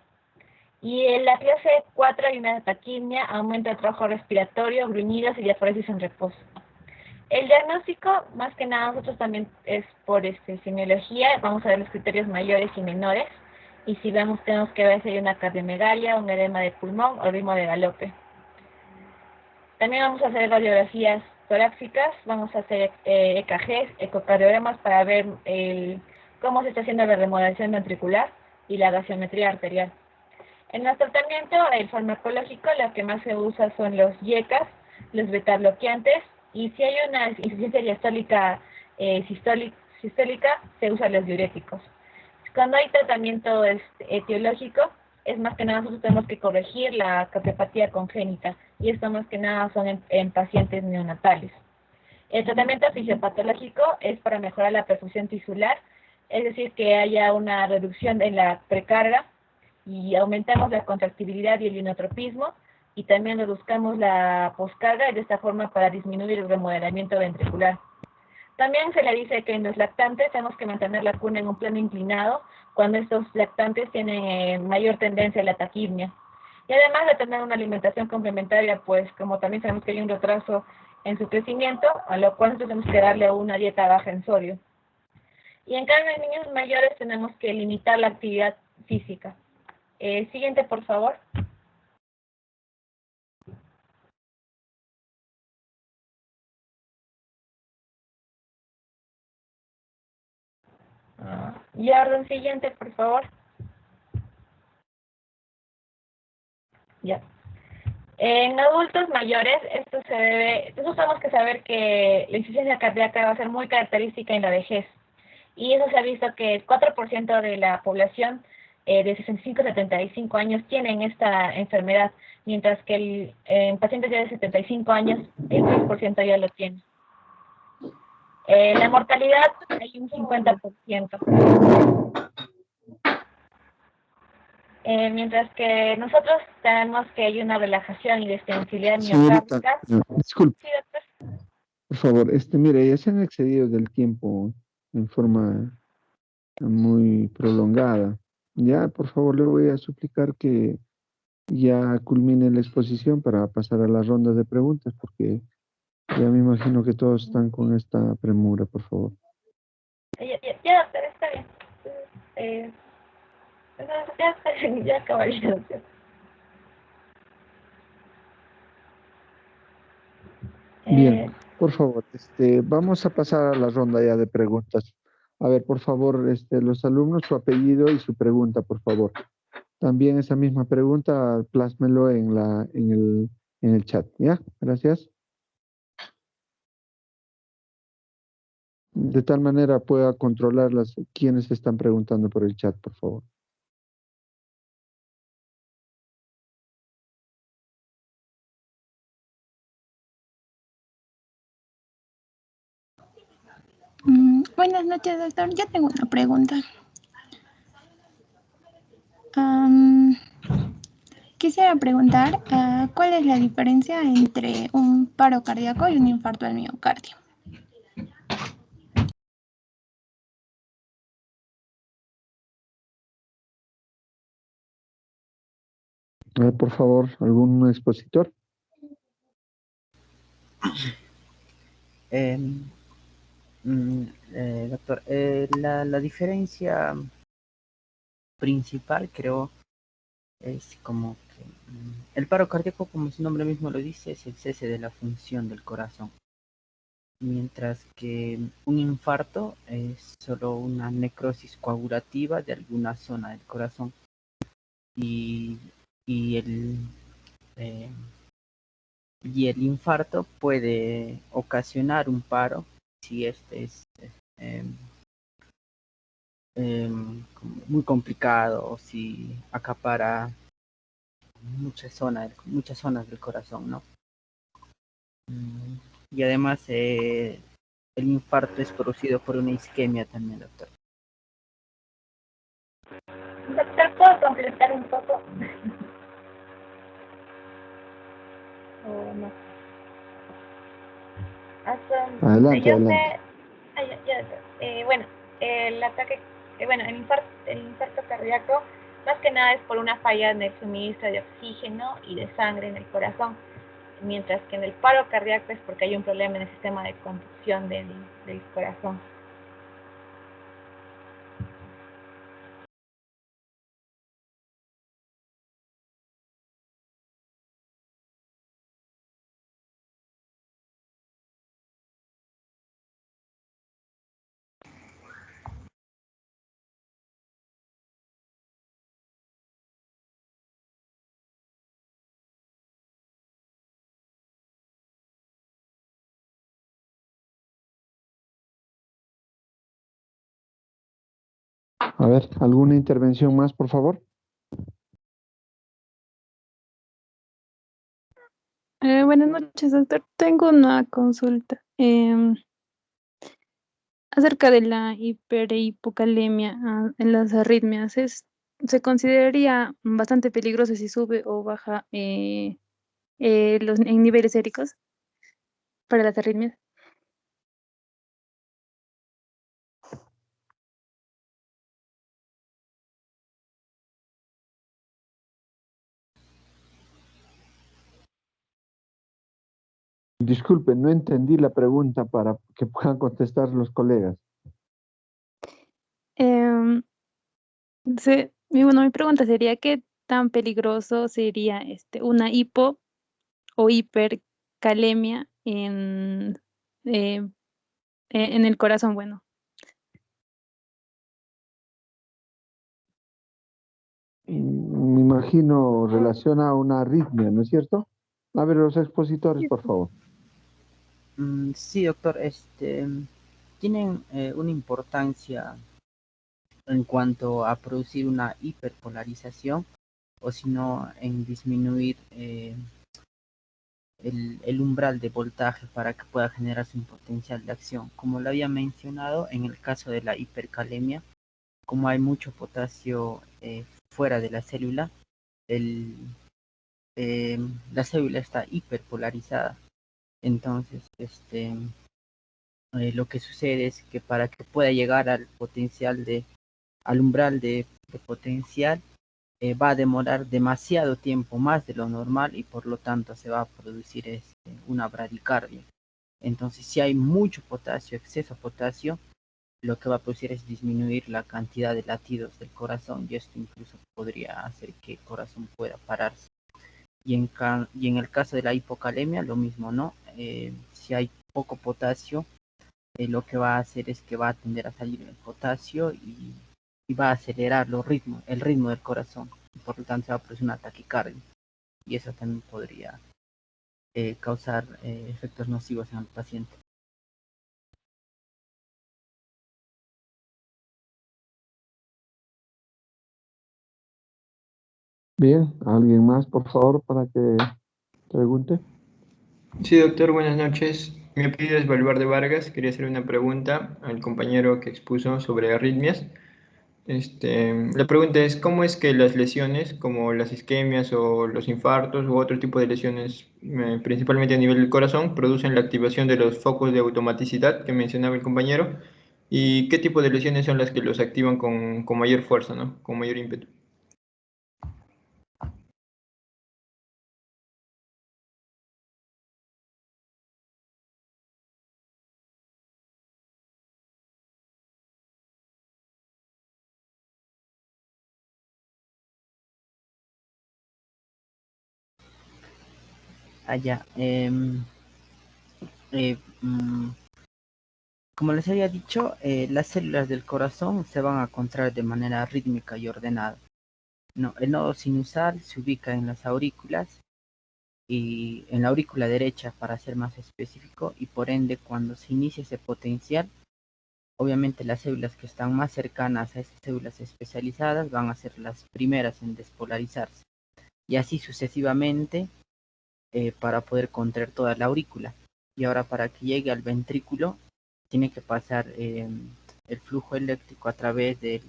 Y en la clase 4 hay una taquipnea, aumento de trabajo respiratorio, gruñidos y diaforesis en reposo. El diagnóstico, más que nada, nosotros también es por semiología, vamos a ver los criterios mayores y menores, y si tenemos que ver si hay una cardiomegalia, un edema de pulmón o ritmo de galope. También vamos a hacer radiografías torácicas, vamos a hacer EKGs, ecocardiogramas, para ver cómo se está haciendo la remodelación ventricular y la gasometría arterial. En el tratamiento, el farmacológico, lo que más se usa son los YECAs, los beta-bloqueantes, y si hay una insuficiencia diastólica sistólica, se usan los diuréticos. Cuando hay tratamiento etiológico, es más que nada nosotros tenemos que corregir la cardiopatía congénita, y esto más que nada son en pacientes neonatales. El tratamiento fisiopatológico es para mejorar la perfusión tisular, es decir, que haya una reducción en la precarga y aumentamos la contractibilidad y el inotropismo, y también reduzcamos la poscarga, y de esta forma para disminuir el remodelamiento ventricular. También se le dice que en los lactantes tenemos que mantener la cuna en un plano inclinado cuando estos lactantes tienen mayor tendencia a la taquipnia. Y además de tener una alimentación complementaria, pues como también sabemos que hay un retraso en su crecimiento, a lo cual nosotros tenemos que darle una dieta baja en sodio. Y en cambio en niños mayores tenemos que limitar la actividad física. Siguiente, por favor. Y orden siguiente, por favor. Ya. En adultos mayores, nosotros tenemos que saber que la insuficiencia cardíaca va a ser muy característica en la vejez. Y eso se ha visto que el 4% de la población de 65 a 75 años tienen esta enfermedad, mientras que en pacientes ya de 75 años, el 3% ya lo tiene. La mortalidad hay un 50%. Mientras que nosotros tenemos que hay una relajación y distensibilidad miocárdica.
Disculpe,
Sí, doctor.
por favor, mire, ya se han excedido del tiempo en forma muy prolongada. Ya, por favor, le voy a suplicar que ya culmine la exposición para pasar a la ronda de preguntas, porque ya me imagino que todos están con esta premura, por favor.
Ya, doctor, está bien. Ya está bien, ya acabaría, doctor.
Bien, por favor, vamos a pasar a la ronda ya de preguntas. A ver, por favor, los alumnos, su apellido y su pregunta, por favor. También esa misma pregunta, plásmelo en el chat, ¿ya? Gracias. De tal manera pueda controlar quienes están preguntando por el chat, por favor.
Buenas noches, doctor. Yo tengo una pregunta. Quisiera preguntar cuál es la diferencia entre un paro cardíaco y un infarto al miocardio.
Por favor, ¿algún expositor?
Doctor, la diferencia principal creo es como que el paro cardíaco, como su nombre mismo lo dice, es el cese de la función del corazón, mientras que un infarto es solo una necrosis coagulativa de alguna zona del corazón y, y el eh, y el infarto puede ocasionar un paro si este es muy complicado o si acapara muchas zonas del corazón, ¿no? Y además el infarto es producido por una isquemia también, doctor.
Doctor, ¿puedo completar un poco? ¿O no?
Adelante,
yo
adelante.
bueno, el ataque, el infarto cardíaco, más que nada es por una falla en el suministro de oxígeno y de sangre en el corazón, mientras que en el paro cardíaco es porque hay un problema en el sistema de conducción del corazón.
A ver, ¿alguna intervención más, por favor?
Buenas noches, doctor. Tengo una consulta acerca de la hiperhipocalemia en las arritmias.
se consideraría bastante peligroso si sube o baja en niveles séricos para las arritmias.
Disculpe, no entendí la pregunta para que puedan contestar los colegas.
Em, bueno, mi pregunta sería, ¿qué tan peligroso sería una hipo o hipercalemia eh, en el corazón? Bueno,
Me imagino relaciona a una arritmia, ¿no es cierto? A ver, los expositores, por favor.
Sí, doctor, tienen una importancia en cuanto a producir una hiperpolarización o si no en disminuir el umbral de voltaje para que pueda generarse un potencial de acción. Como lo había mencionado, en el caso de la hipercalemia, como hay mucho potasio fuera de la célula, el, la célula está hiperpolarizada. Entonces, lo que sucede es que para que pueda llegar al umbral de potencial, va a demorar demasiado tiempo más de lo normal y por lo tanto se va a producir una bradicardia. Entonces, si hay mucho potasio, exceso de potasio, lo que va a producir es disminuir la cantidad de latidos del corazón y esto incluso podría hacer que el corazón pueda pararse. Y en el caso de la hipocalemia, lo mismo, ¿no? Si hay poco potasio, lo que va a hacer es que va a tender a salir el potasio y va a acelerar el ritmo del corazón. Y por lo tanto se va a producir una taquicardia. Y eso también podría causar efectos nocivos en el paciente.
Bien, ¿alguien más, por favor, para que pregunte?
Sí, doctor, buenas noches. Mi apellido es Valverde Vargas. Quería hacer una pregunta al compañero que expuso sobre arritmias. La pregunta es, ¿cómo es que las lesiones, como las isquemias o los infartos u otro tipo de lesiones, principalmente a nivel del corazón, producen la activación de los focos de automaticidad que mencionaba el compañero? ¿Y qué tipo de lesiones son las que los activan con mayor fuerza, ¿no? Con mayor ímpetu?
Allá. Eh, mm, Como les había dicho, las células del corazón se van a contraer de manera rítmica y ordenada. No, el nodo sinusal se ubica en las aurículas y en la aurícula derecha para ser más específico y por ende cuando se inicia ese potencial, obviamente las células que están más cercanas a esas células especializadas van a ser las primeras en despolarizarse y así sucesivamente para poder contraer toda la aurícula. Y ahora para que llegue al ventrículo tiene que pasar el flujo eléctrico a través de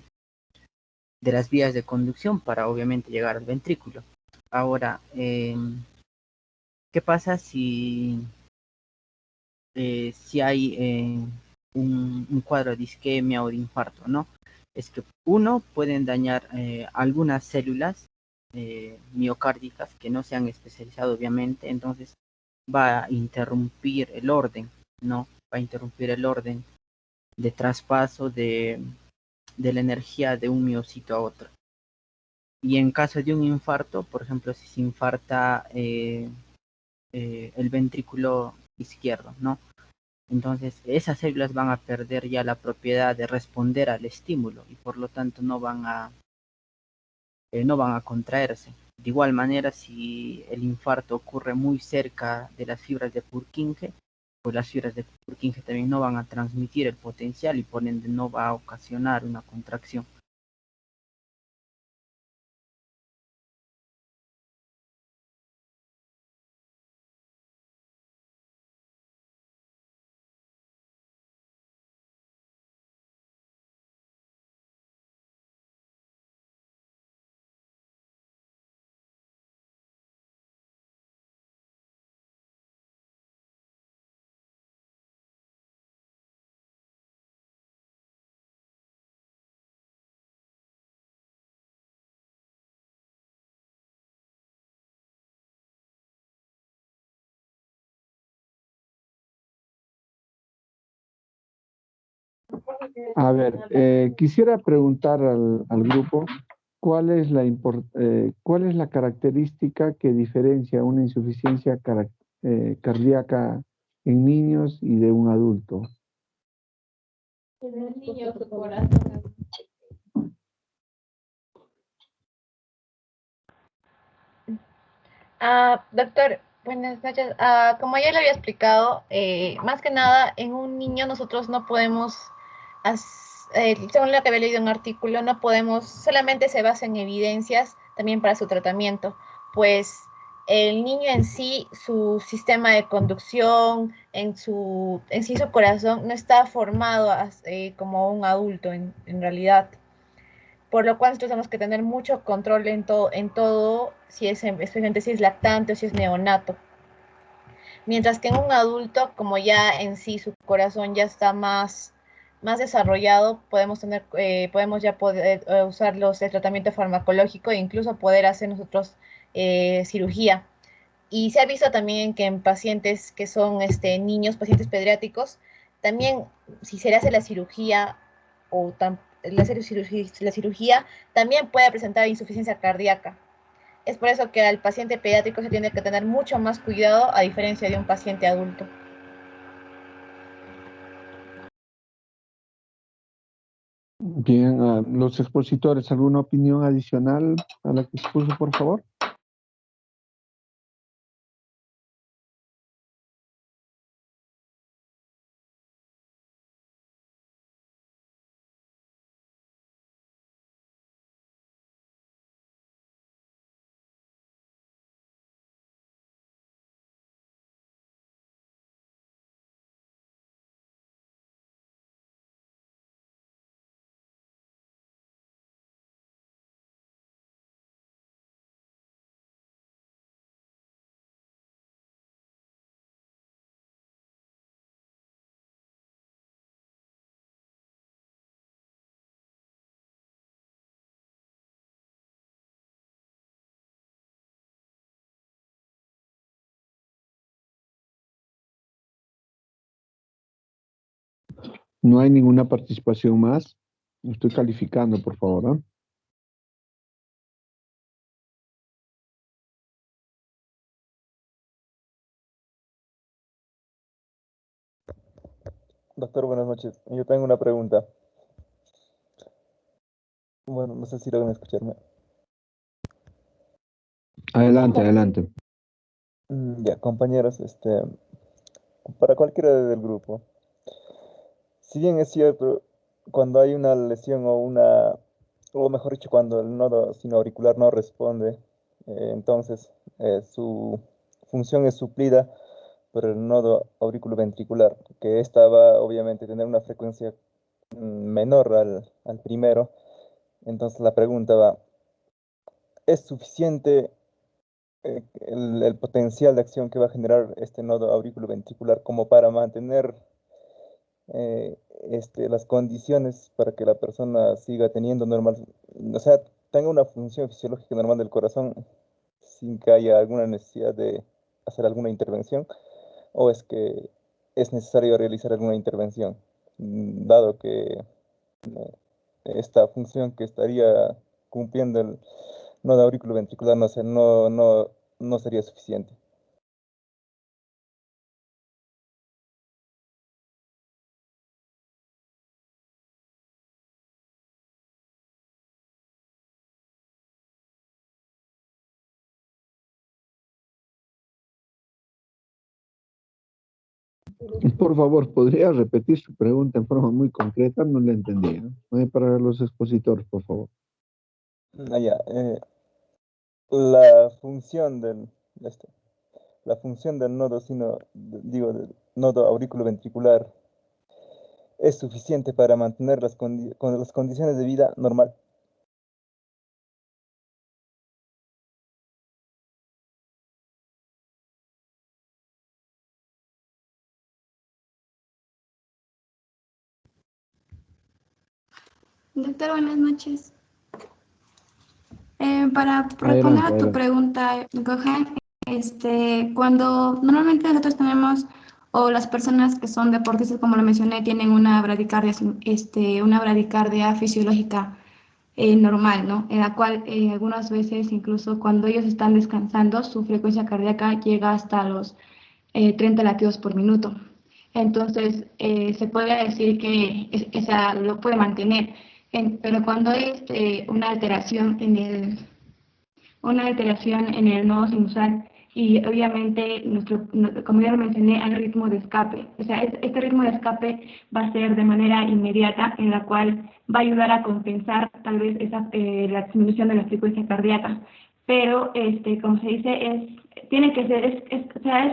las vías de conducción para obviamente llegar al ventrículo. Ahora, ¿qué pasa si hay un cuadro de isquemia o de infarto, ¿no? Es que uno pueden dañar algunas células miocárdicas que no se han especializado obviamente, entonces va a interrumpir el orden, ¿no? Va a interrumpir el orden de traspaso de la energía de un miocito a otro. Y en caso de un infarto, por ejemplo, si se infarta el ventrículo izquierdo, ¿no? Entonces, esas células van a perder ya la propiedad de responder al estímulo y por lo tanto no van a contraerse. De igual manera, si el infarto ocurre muy cerca de las fibras de Purkinje, pues las fibras de Purkinje también no van a transmitir el potencial y por ende no va a ocasionar una contracción.
A ver, quisiera preguntar al grupo cuál es la característica que diferencia una insuficiencia cardíaca en niños y de un adulto.
En el niño, su corazón. Doctor, buenas noches. Como ya le había explicado, más que nada en un niño nosotros no podemos, según lo que había leído en un artículo, no podemos, solamente se basa en evidencias también para su tratamiento, pues el niño en sí, su sistema de conducción, en sí su corazón no está formado como un adulto en realidad, por lo cual nosotros tenemos que tener mucho control en todo, si es, especialmente si es lactante o si es neonato. Mientras que en un adulto, como ya en sí su corazón ya está más desarrollado, podemos ya poder usar el tratamiento farmacológico e incluso poder hacer nosotros cirugía. Y se ha visto también que en pacientes que son niños, pacientes pediátricos, también si se le hace la cirugía o la cirugía también puede presentar insuficiencia cardíaca. Es por eso que al paciente pediátrico se tiene que tener mucho más cuidado a diferencia de un paciente adulto.
Bien, los expositores, ¿alguna opinión adicional a la que expuso, por favor? No hay ninguna participación más. Estoy calificando, por favor, ¿ah?
Doctor, buenas noches. Yo tengo una pregunta. Bueno, no sé si logran escucharme.
Adelante, adelante.
Ya, compañeros, para cualquiera del grupo, si bien es cierto, cuando hay una lesión o mejor dicho, cuando el nodo sinoauricular no responde, entonces su función es suplida por el nodo auriculoventricular, que esta va obviamente a tener una frecuencia menor al primero. Entonces la pregunta va, ¿es suficiente el potencial de acción que va a generar este nodo auriculoventricular como para mantener eh, las condiciones para que la persona siga teniendo normal, o sea, tenga una función fisiológica normal del corazón sin que haya alguna necesidad de hacer alguna intervención? ¿O es que es necesario realizar alguna intervención, dado que esta función que estaría cumpliendo el nodo auriculoventricular no sería suficiente?
Por favor, ¿podría repetir su pregunta en forma muy concreta? No la entendía. Para los expositores, por favor.
Ya, la función este, la función del nodo del nodo auriculoventricular es suficiente para mantener con las condiciones de vida normal.
Doctor, buenas noches. Para responder a tu pregunta, Gohan, cuando normalmente nosotros tenemos o las personas que son deportistas, como lo mencioné, tienen una bradicardia, una bradicardia fisiológica normal, ¿no? En la cual algunas veces, incluso cuando ellos están descansando, su frecuencia cardíaca llega hasta los 30 latidos por minuto. Entonces, se puede decir que esa lo puede mantener, pero cuando hay una alteración en el nodo sinusal y obviamente, como ya lo mencioné, hay ritmo de escape. O sea, este ritmo de escape va a ser de manera inmediata, en la cual va a ayudar a compensar tal vez la disminución de la frecuencia cardíaca. Pero, como se dice, tiene que ser, o sea,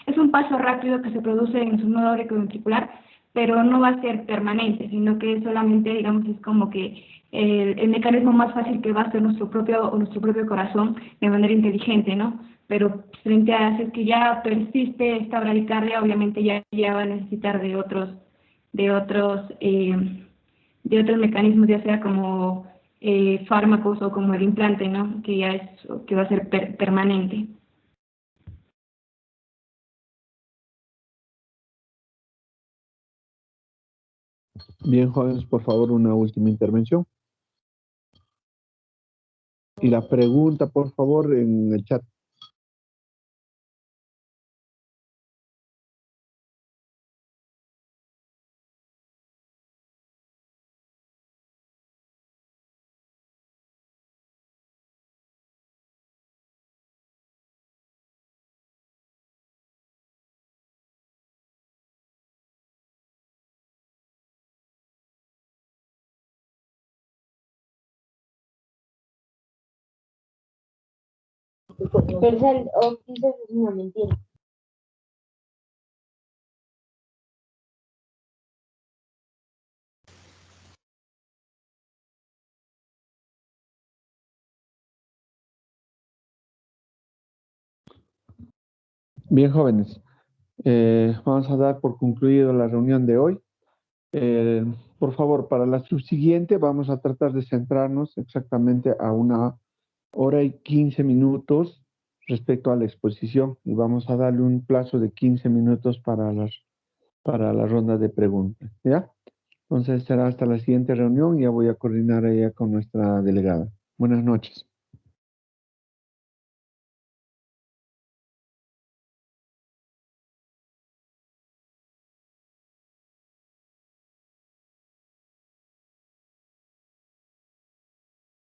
es un paso rápido que se produce en su nodo auriculoventricular, pero no va a ser permanente, sino que solamente, digamos, es como que el mecanismo más fácil que va a ser nuestro propio corazón de manera inteligente, ¿no? Pero frente a hacer que ya persiste esta bradicardia, obviamente ya va a necesitar de otros mecanismos, ya sea como fármacos o como el implante, ¿no? Que va a ser permanente.
Bien, jóvenes, por favor, una última intervención. Y la pregunta, por favor, en el chat.
Pero o quizás es una mentira.
Bien, jóvenes, vamos a dar por concluido la reunión de hoy. Por favor, para la subsiguiente vamos a tratar de centrarnos exactamente a 1 hora y 15 minutos respecto a la exposición y vamos a darle un plazo de 15 minutos para la ronda de preguntas, ¿ya? Entonces será hasta la siguiente reunión y ya voy a coordinar ella con nuestra delegada. Buenas noches.